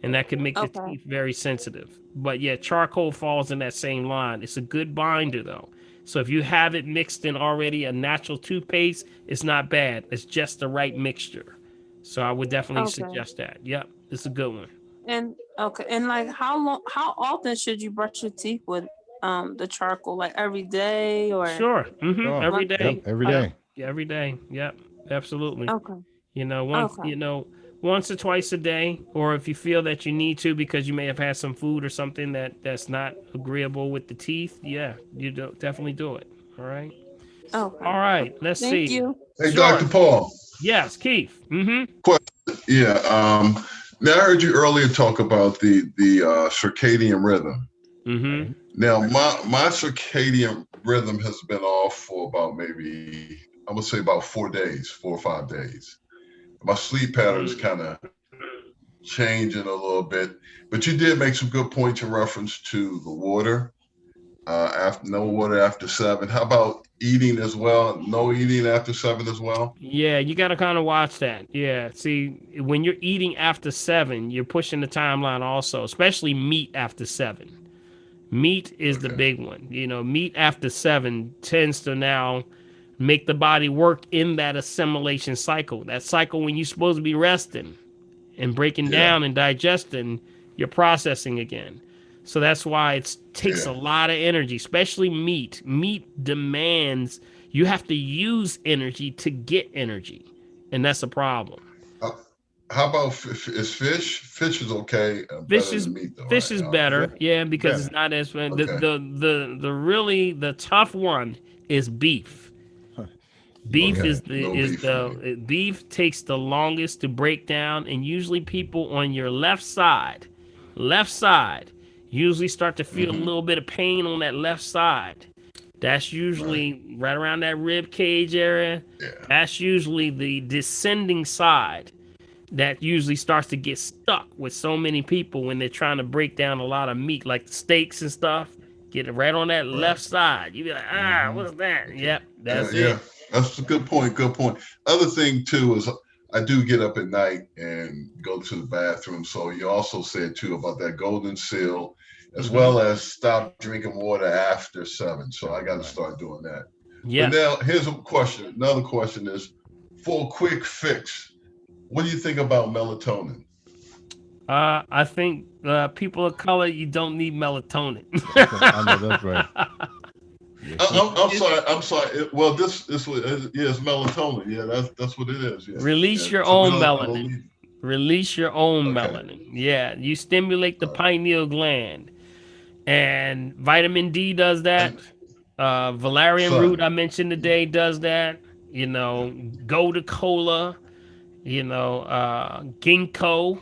and that can make the Okay. teeth very sensitive. But yeah, charcoal falls in that same line. It's a good binder though. So if you have it mixed in already a natural toothpaste, it's not bad. It's just the right mixture. So I would definitely Okay. suggest that. Yep, it's a good one. And okay. And like, how often should you brush your teeth with the charcoal? Like every day or Sure. Mm-hmm. Sure. Every once Yep. day. a Every Yep. day. Yeah, every day. Yep. Absolutely. okay. Once Okay. once or twice a day, or if you feel that you need to because you may have had some food or something that's not agreeable with the teeth, yeah, definitely do it. All right. Okay. All right. Let's Thank see. you. Hey, Sure. Dr. Paul. Yes, Keith. Mm-hmm. Yeah. Now I heard you earlier talk about the circadian rhythm. Mm-hmm. Right. Now my circadian rhythm has been off for about maybe I would say about 4 days, 4 or 5 days. My sleep patterns kind of changing a little bit, but you did make some good points in reference to the water. After no water after 7. How about eating as well? No eating after 7 as well. Yeah, you got to kind of watch that. Yeah. See, when you're eating after 7, you're pushing the timeline also, especially meat after 7. Meat is the Okay. big one. Meat after 7 tends to now make the body work in that assimilation cycle. That cycle when you're supposed to be resting and breaking Yeah. down and digesting, you're processing again. So that's why it takes Yeah. a lot of energy, especially meat. Meat demands you have to use energy to get energy, and that's a problem. Uh, how about is fish? Fish is okay. Fish Better is than meat though, fish right? is Yeah. better, yeah, because it's Better. not as Okay. the really the tough one is beef. Beef Okay. is the No is beef for me. the beef takes the longest to break down, and usually people on your left side, usually start to feel a Hmm. little bit of pain on that left side. That's usually right around that rib cage area. Yeah. That's usually the descending side that usually starts to get stuck with so many people when they're trying to break down a lot of meat, like the steaks and stuff. Get it right on that left side. You be like, what's that? Okay. Yep, that's Yeah, it. that's a good point. Good point. Other thing too is I do get up at night and go to the bathroom. So you also said too about that golden seal, as Mm-hmm. well as stop drinking water after 7. So I got to start doing that. But Yep. now here's a question. Another question is, for a quick fix, what do you think about melatonin? I think people of color, you don't need melatonin. I know that's right. Yes, I'm sorry. I'm sorry. Well, this was yeah, it's melatonin. Yeah, that's what it is. Yeah, Release yeah. your So we own don't melanin. need. Release your own Okay. melanin. Yeah, you stimulate the pineal gland, and vitamin D does that. And Valerian root sun. I mentioned today does that. Go to cola. Ginkgo.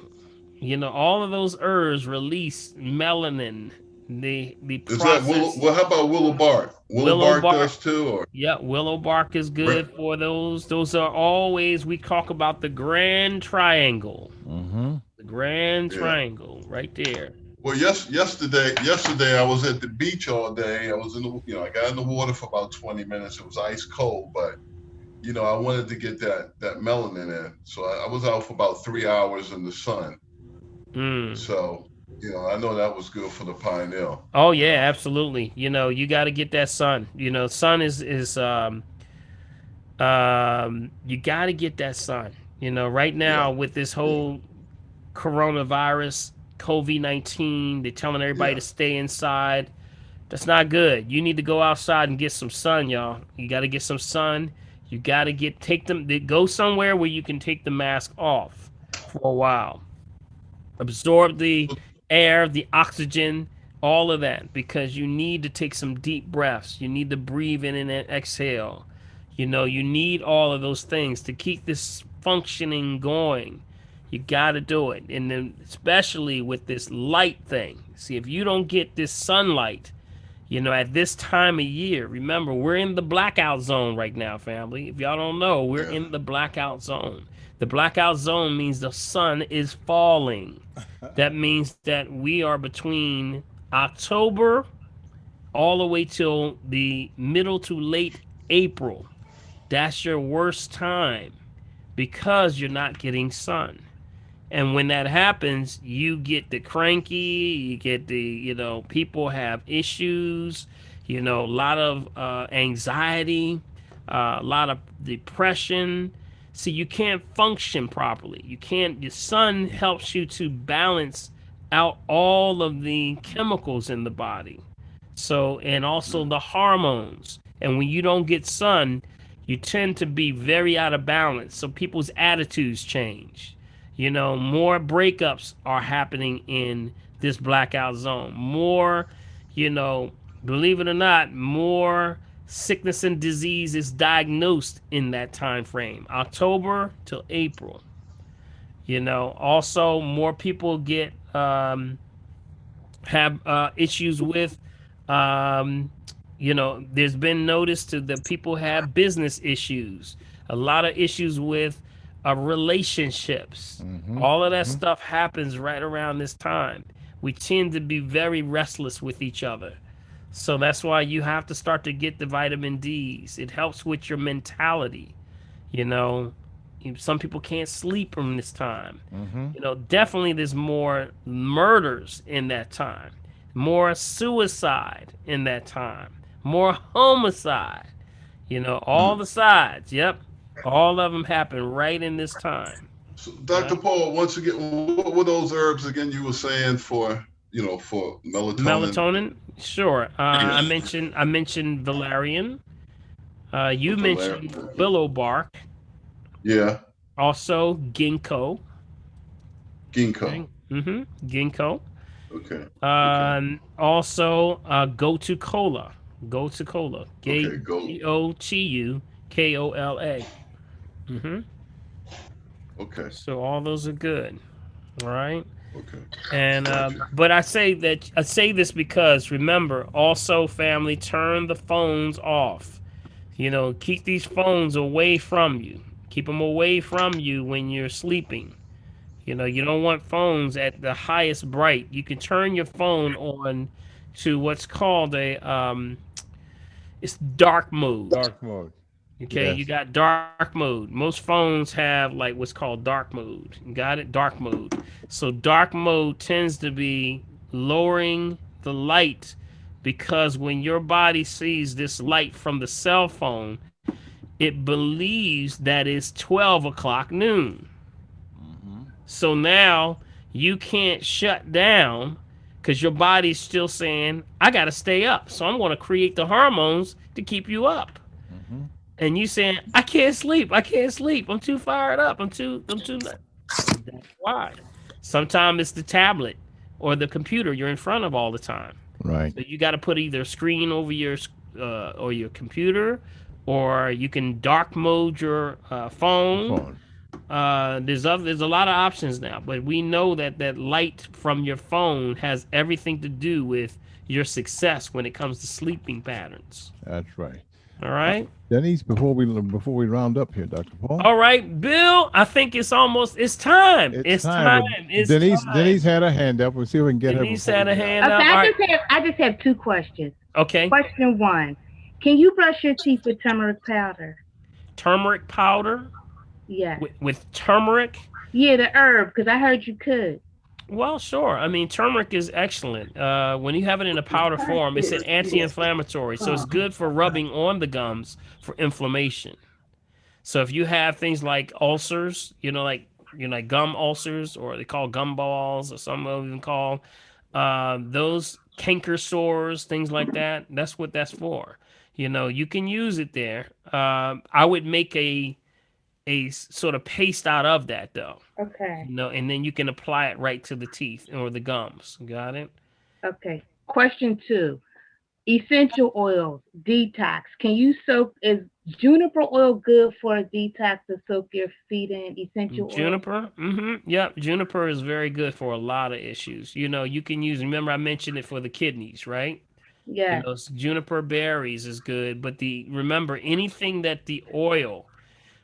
All of those herbs release melanin. The Is that willow? process. Well, how about willow bark? Willow Willow bark bark. does too, or Yeah, willow bark is good for those. Those are always, we talk about the grand triangle. Mm-hmm. The grand yeah. triangle right there. Well, yesterday I was at the beach all day. I was in the, I got in the water for about 20 minutes. It was ice cold, but I wanted to get that melanin in. So I was out for about 3 hours in the sun. Mm. So, I know that was good for the pineal. Oh yeah, absolutely. You got to get that sun. Sun is you got to get that sun. Right Yeah. now with this whole coronavirus, COVID-19, they're telling everybody Yeah. to stay inside. That's not good. You need to go outside and get some sun, y'all. You got to get some sun. You got to go somewhere where you can take the mask off for a while. Absorb the air, the oxygen, all of that, because you need to take some deep breaths. You need to breathe in and exhale. You need all of those things to keep this functioning going. You got to do it. And then, especially with this light thing. See, if you don't get this sunlight, at this time of year, remember, we're in the blackout zone right now, family. If y'all don't know, we're in the blackout zone. The blackout zone means the sun is falling. That means that we are between October all the way till the middle to late April. That's your worst time because you're not getting sun. And when that happens, you get the cranky, you get people have issues, a lot of anxiety, a lot of depression. See, you can't function properly. The sun helps you to balance out all of the chemicals in the body. So, and also the hormones. And when you don't get sun, you tend to be very out of balance. So people's attitudes change. More breakups are happening in this blackout zone. More, believe it or not, more sickness and disease is diagnosed in that time frame, October till April. Also more people have issues with, there's been notice to that people have business issues, a lot of issues with relationships. Mm-hmm. All of that stuff happens right around this time. We tend to be very restless with each other. So that's why you have to start to get the vitamin D's. It helps with your mentality. Some people can't sleep from this time. Mm-hmm. Definitely there's more murders in that time, more suicide in that time, more homicide. All the sides. Yep. All of them happen right in this time. So, Dr. Paul, once again, what were those herbs again you were saying for melatonin? Melatonin, sure. I Yes. mentioned valerian. You mentioned Valerian. willow bark. Yeah. Also ginkgo. Ginkgo. Ginkgo. Okay. Also go to cola. Go to cola. Okay, go. Gotukola. Okay. So all those are good. All right. Okay. And Gotcha. but I say this because remember, also family, turn the phones off. Keep these phones away from you. Keep them away from you when you're sleeping. You don't want phones at the highest bright. You can turn your phone on to what's called it's dark mode. Dark mode. Okay, you Yes. got dark mode. Most phones have like what's called dark mode. You got it? Dark mode. So dark mode tends to be lowering the light because when your body sees this light from the cell phone, it believes that it's 12 o'clock noon. Mm-hmm. So now you can't shut down because your body's still saying, I got to stay up. So I'm going to create the hormones to keep you up. Mm-hmm. And you saying, I can't sleep. I can't sleep. I'm too fired up. I'm too. That's why. Sometimes it's the tablet or the computer you're in front of all the time. Right. So you got to put either a screen over your or your computer, or you can dark mode your The phone. phone. There's a lot of options now, but we know that that light from your phone has everything to do with your success when it comes to sleeping patterns. That's right. All right. Denise, before we round up here, Dr. Paul, All right, Bill. I think it's time. it's It's time. time. But It's Denise time. had a hand up. We'll see if we can get her Denise before had we a get out. hand Okay, up. All right. I just have two questions. Okay. Question one: can you brush your teeth with turmeric powder? Turmeric powder Yes. with turmeric. Yeah, the herb, because I heard you could. Well, sure. I mean, turmeric is excellent. When you have it in a powder form, it's an anti-inflammatory, so it's good for rubbing on the gums for inflammation. So if you have things like ulcers, like gum ulcers, or they call gum balls, or some of them call those canker sores, things like that. That's what that's for. You can use it there. I would make a sort of paste out of that though. Okay. And then you can apply it right to the teeth or the gums. Got it? Okay. Question two: essential oils, detox. Can you soak? Is juniper oil good for a detox to soak your feet in? Essential oil. Juniper, yep. Juniper is very good for a lot of issues. You can use. Remember, I mentioned it for the kidneys, right? Yes. Juniper berries is good, but remember anything that the oil,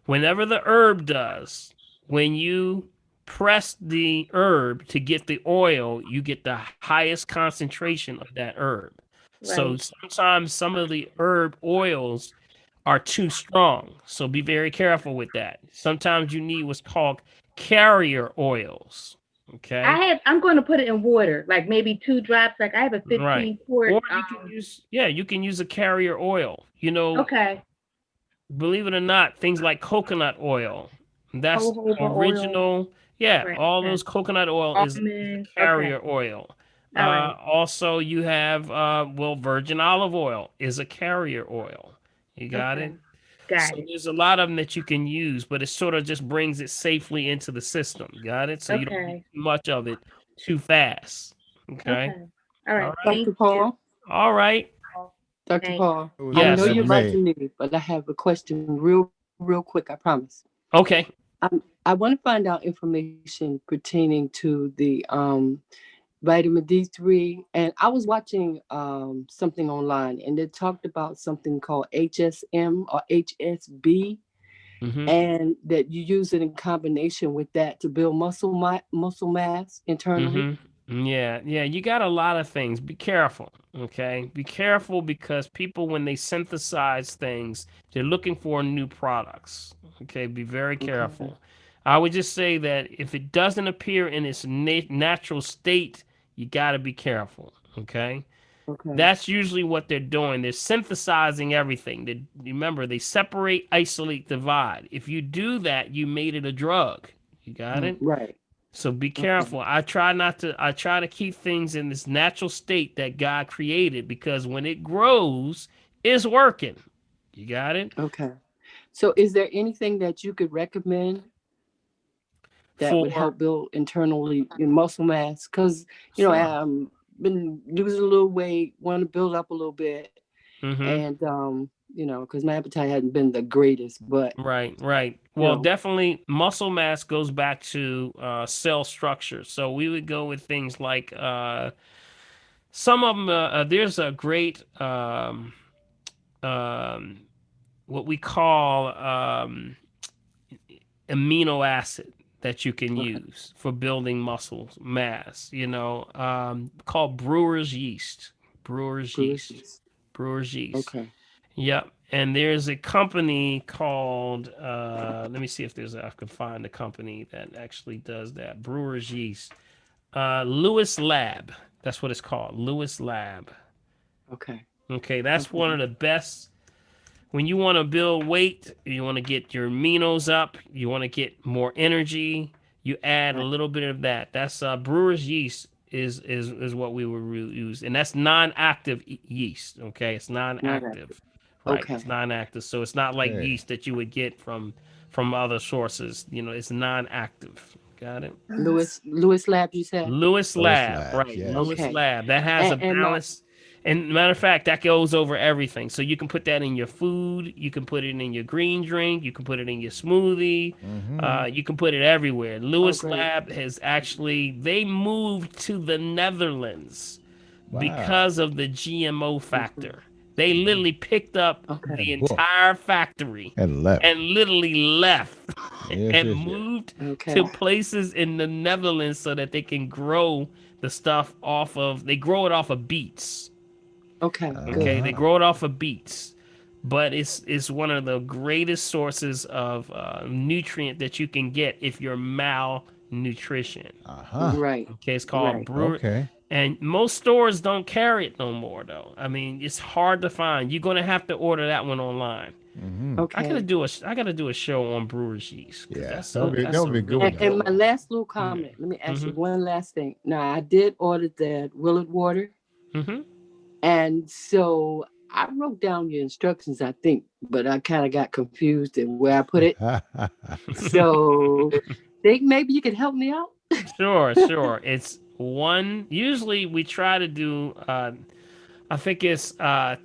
whenever the herb does, when you press the herb to get the oil, you get the highest concentration of that herb. So Right. sometimes some of the herb oils are too strong. So be very careful with that. Sometimes you need what's called carrier oils. Okay. I'm going to put it in water, like maybe 2 drops. Like I have a Right. 15 quart. Or you can use a carrier oil. Okay. Believe it or not, things like coconut oil. That's Jojoba oil. original. Yeah, Right. all Okay. those coconut oil is Almond. Okay. carrier oil. All right. Also, you have virgin olive oil is a carrier oil. You got Okay. it. Got So it. there's a lot of them that you can use, but it sort of just brings it safely into the system. Got it? So you don't get Okay. too much of it too fast. Okay. Okay. All All right. right. Thank Dr. you. Paul, All right. Dr. Thanks. Paul, It was I Yes. know you're about May. to leave, but I have a question real quick, I promise. Okay. I want to find out information pertaining to the vitamin D3. And I was watching something online and it talked about something called HSM or HSB, Mm-hmm. and that you use it in combination with that to build muscle mass internally. Yeah. You got a lot of things. Be careful. Okay. Be careful because people, when they synthesize things, they're looking for new products. Okay. Be very Okay. careful. I would just say that if it doesn't appear in its natural state, you got to be careful. Okay. Okay. That's usually what they're doing. They're synthesizing everything. Remember, they separate, isolate, divide. If you do that, you made it a drug. You got it? Right. So be Okay. careful. I try to keep things in this natural state that God created because when it grows, it's working. You got it? Okay. So is there anything that you could recommend that would For help build internally your muscle mass? Because sure. been losing a little weight, want to build up a little bit, Mm-hmm. and because my appetite hadn't been the greatest. But Right, right. Well, know. definitely muscle mass goes back to cell structure. So we would go with things like some of them. There's a great um, what we call amino acid that you can use for building muscle mass. Called brewer's yeast. Brewer's yeast. Brewer's yeast. Okay. Yep. And there's a company called, let me see if I can find a company that actually does that. Brewer's yeast. Lewis Lab. That's what it's called. Lewis Lab. Okay. Okay. That's one of the best. When you want to build weight, you want to get your aminos up, you want to get more energy, you add a little bit of that. That's brewer's yeast is what we would use. And that's non-active yeast. Okay. It's non-active. Right. Okay. It's non-active. So it's not like yeast that you would get from other sources. It's non-active. Got it? Lewis Lab, you said? Lewis Lab. Right. Yes. Lewis Okay. Lab. That has a balance. And matter of fact, that goes over everything. So you can put that in your food. You can put it in your green drink. You can put it in your smoothie. You can put it everywhere. Lewis Lab has they moved to the Netherlands because of the GMO factor. They literally picked up the entire factory and literally left and moved to places in the Netherlands so that they can grow the stuff they grow it off of beets. Okay. They grow it off of beets, but it's one of the greatest sources of nutrient that you can get if you're malnutrition. Right. Okay, it's called brewer. Okay. And most stores don't carry it no more, though. I mean, it's hard to find. You're gonna have to order that one online. Okay. I gotta do a show on brewer's yeast. Yeah, that would be good. And my last little comment. Let me ask you one last thing. Now, I did order that Willard water. And so I wrote down your instructions, I think, but I kind of got confused in where I put it. So think maybe you could help me out? Sure. It's usually we try to do, I think it's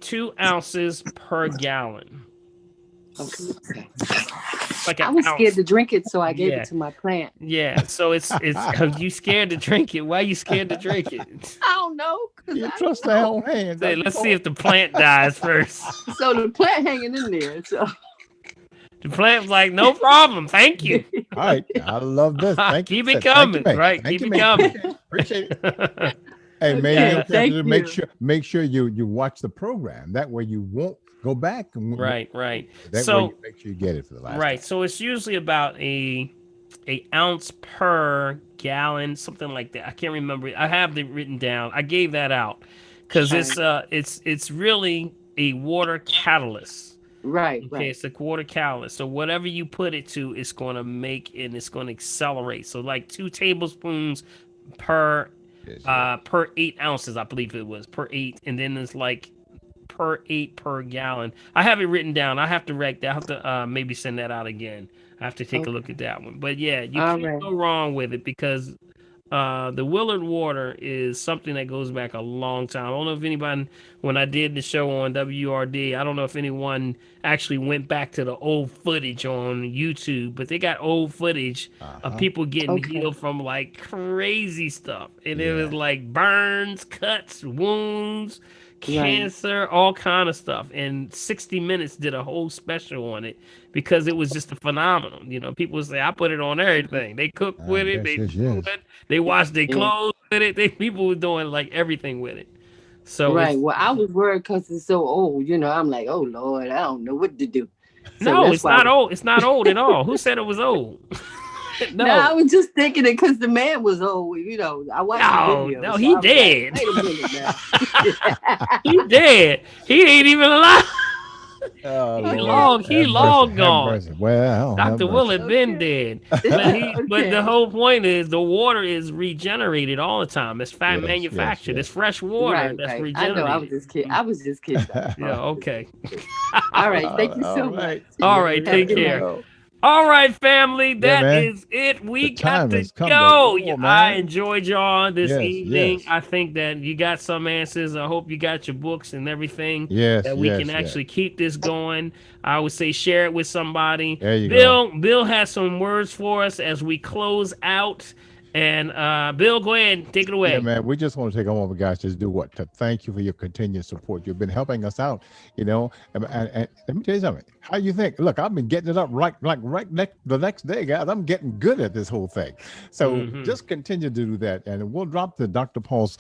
2 ounces per gallon. Okay. Like I was scared to drink it, so I gave it to my plant. Yeah, so it's you scared to drink it. Why are you scared to drink it? I don't know. You trust the own hand. Let's see if the plant dies first. So the plant hanging in there. So the plant's like, no problem, thank you. All right, I love this. Thank you. Keep it coming, right? Keep it coming. Appreciate it. Hey, maybe make sure you watch the program. That way you won't go back. Right. That way you make sure you get it for the last time. So it's usually about a ounce per gallon, something like that. I can't remember. I have it written down. I gave that out because it's really a water catalyst. Right. It's a water catalyst. So whatever you put it to, it's going to make and it's going to accelerate. So like 2 tablespoons per 8 ounces, I believe it was per 8, and then it's like per 8 per gallon. I have it written down. I have to maybe send that out again. I have to take a look at that one. But yeah, you can't go wrong with it because the Willard water is something that goes back a long time. I don't know if anybody, when I did the show on WRD, I don't know if anyone actually went back to the old footage on YouTube, but they got old footage of people getting healed from like crazy stuff. And it was like burns, cuts, wounds, cancer, all kind of stuff. And 60 Minutes did a whole special on it because it was just a phenomenon. People say, I put it on everything. They cook with it. They wash their clothes with it. People were doing like everything with it. So well, I was worried because it's so old. I'm like, oh Lord, I don't know what to do. So no, it's not old. It's not old at all. Who said it was old? No, I was just thinking it because the man was old. I watched the video. No, he dead. Like, wait a minute now. He dead. He ain't even alive. He long gone. Well, Dr. Willard been dead. But the whole point is the water is regenerated all the time. It's manufactured. It's fresh water that's regenerated. I know. I was just kidding. Yeah. Okay. All right. Thank you so much. All right. Take care. All right, family, Yeah, that man. is it. The We got time to has come to go. roar, I man. enjoyed y'all this Yes, evening. yes. I think that you got some answers. I hope you got your books and everything Yes, that we can yes, yes. actually keep this going. I would say share it with somebody. There you go. Bill has some words for us as we close out. And Bill, go ahead and take it Yeah, away. man. We just want to take a moment, guys, just do what? To thank you for your continued support. You've been helping us out, you know. And let me tell you something. How you think? Look, I've been getting it up right the next day, guys. I'm getting good at this whole thing. So just continue to do that. And we'll drop the Dr. Paul's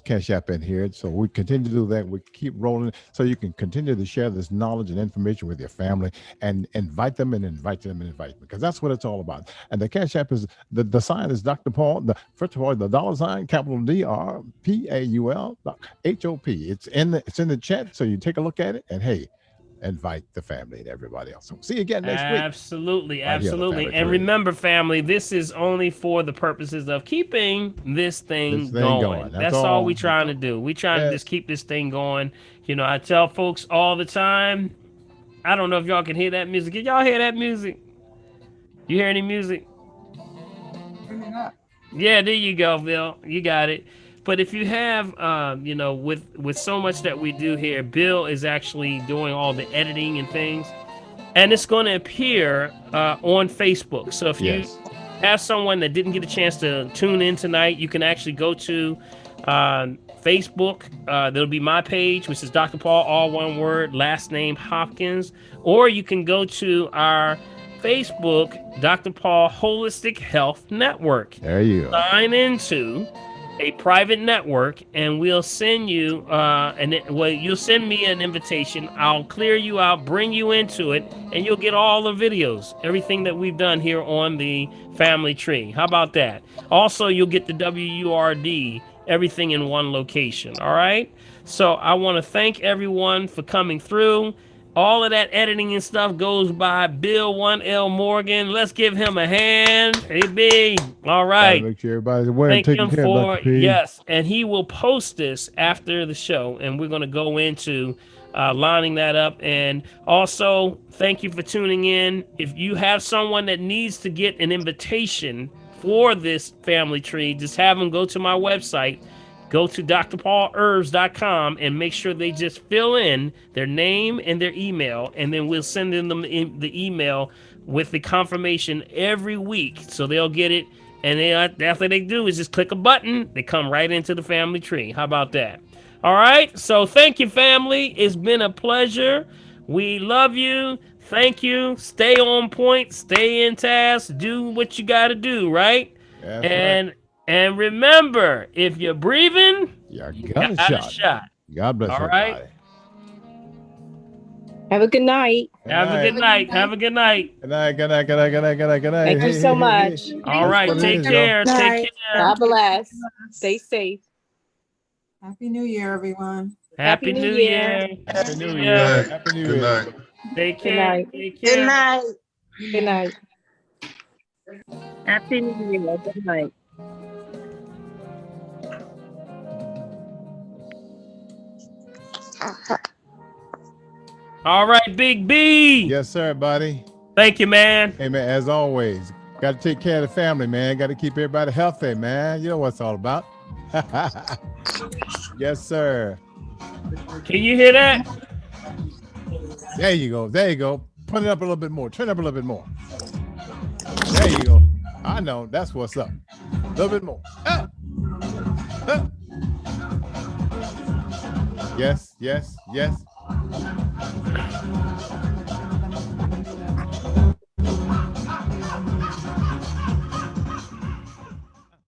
Cash App in here. So we continue to do that. We keep rolling so you can continue to share this knowledge and information with your family and invite them and invite them and invite them, because that's what it's all about. And the Cash App is the sign is Dr. Paul. First of all, the dollar sign, capital DRPAUL HOP. It's in the chat, so you take a look at it, and hey, invite the family and everybody else. So see you again next week. Absolutely, Right here on the absolutely. Family And Tree. remember, family, this is only for the purposes of keeping this thing, going. That's That's all all. we trying to do. We trying to Yes. just keep this thing going. You know, I tell folks all the time, I don't know if y'all can hear that music. Can y'all hear that music? You hear any music? Bring it up. Yeah, there you go, Bill. You got it. But if you have, you know, with so much that we do here, Bill is actually doing all the editing and things, and it's going to appear on Facebook. So if you have someone that didn't get a chance to tune in tonight, you can actually go to Facebook. There'll be my page, which is Dr. Paul, all one word, last name Hopkins, or you can go to our Facebook, Dr. Paul Holistic Health Network. There you go. Sign into a private network, and we'll send you you'll send me an invitation. I'll clear you out, bring you into it, and you'll get all the videos, everything that we've done here on the Family Tree. How about that? Also, you'll get the WURD, everything in one location. All right. So I want to thank everyone for coming through. All of that editing and stuff goes by Bill 1L Morgan. Let's give him a hand. Hey, B. All Gotta right. make sure everybody's aware and Thank taking him care of for, Dr. P. yes. And he will post this after the show, and we're going to go into lining that up. And also, thank you for tuning in. If you have someone that needs to get an invitation for this family tree, just have them go to my website. Go to drpaulherbs.com and make sure they just fill in their name and their email, and then we'll send them the email with the confirmation every week, so they'll get it. And after they do is just click a button, they come right into the family tree. How about that? All right. So thank you, family. It's been a pleasure. We love you. Thank you. Stay on point. Stay in task. Do what you got to do. Right. That's right. And remember, if you're breathing, you got a shot. God bless All everybody. right. Have a good night. Have a good night. Have a good night. Good night. Good night. Good night. Good night. Good night. Good night. Thank you so much. All right. Take care. Take care. God bless. Stay safe. Happy New Year, everyone. Happy New Year. Happy New Year. Happy New Good Year. night. Take Good care. night. Take care. Good night. Good night. Happy New Year. Good night. All right, Big B. Yes, sir, buddy. Thank you, man. Hey, man, as always, got to take care of the family, man. Got to keep everybody healthy, man. You know what it's all about. Yes, sir. Can you hear that? There you go. There you go. Put it up a little bit more. Turn it up a little bit more. There you go. I know. That's what's up. A little bit more. Ah. Ah. Yes, yes, yes.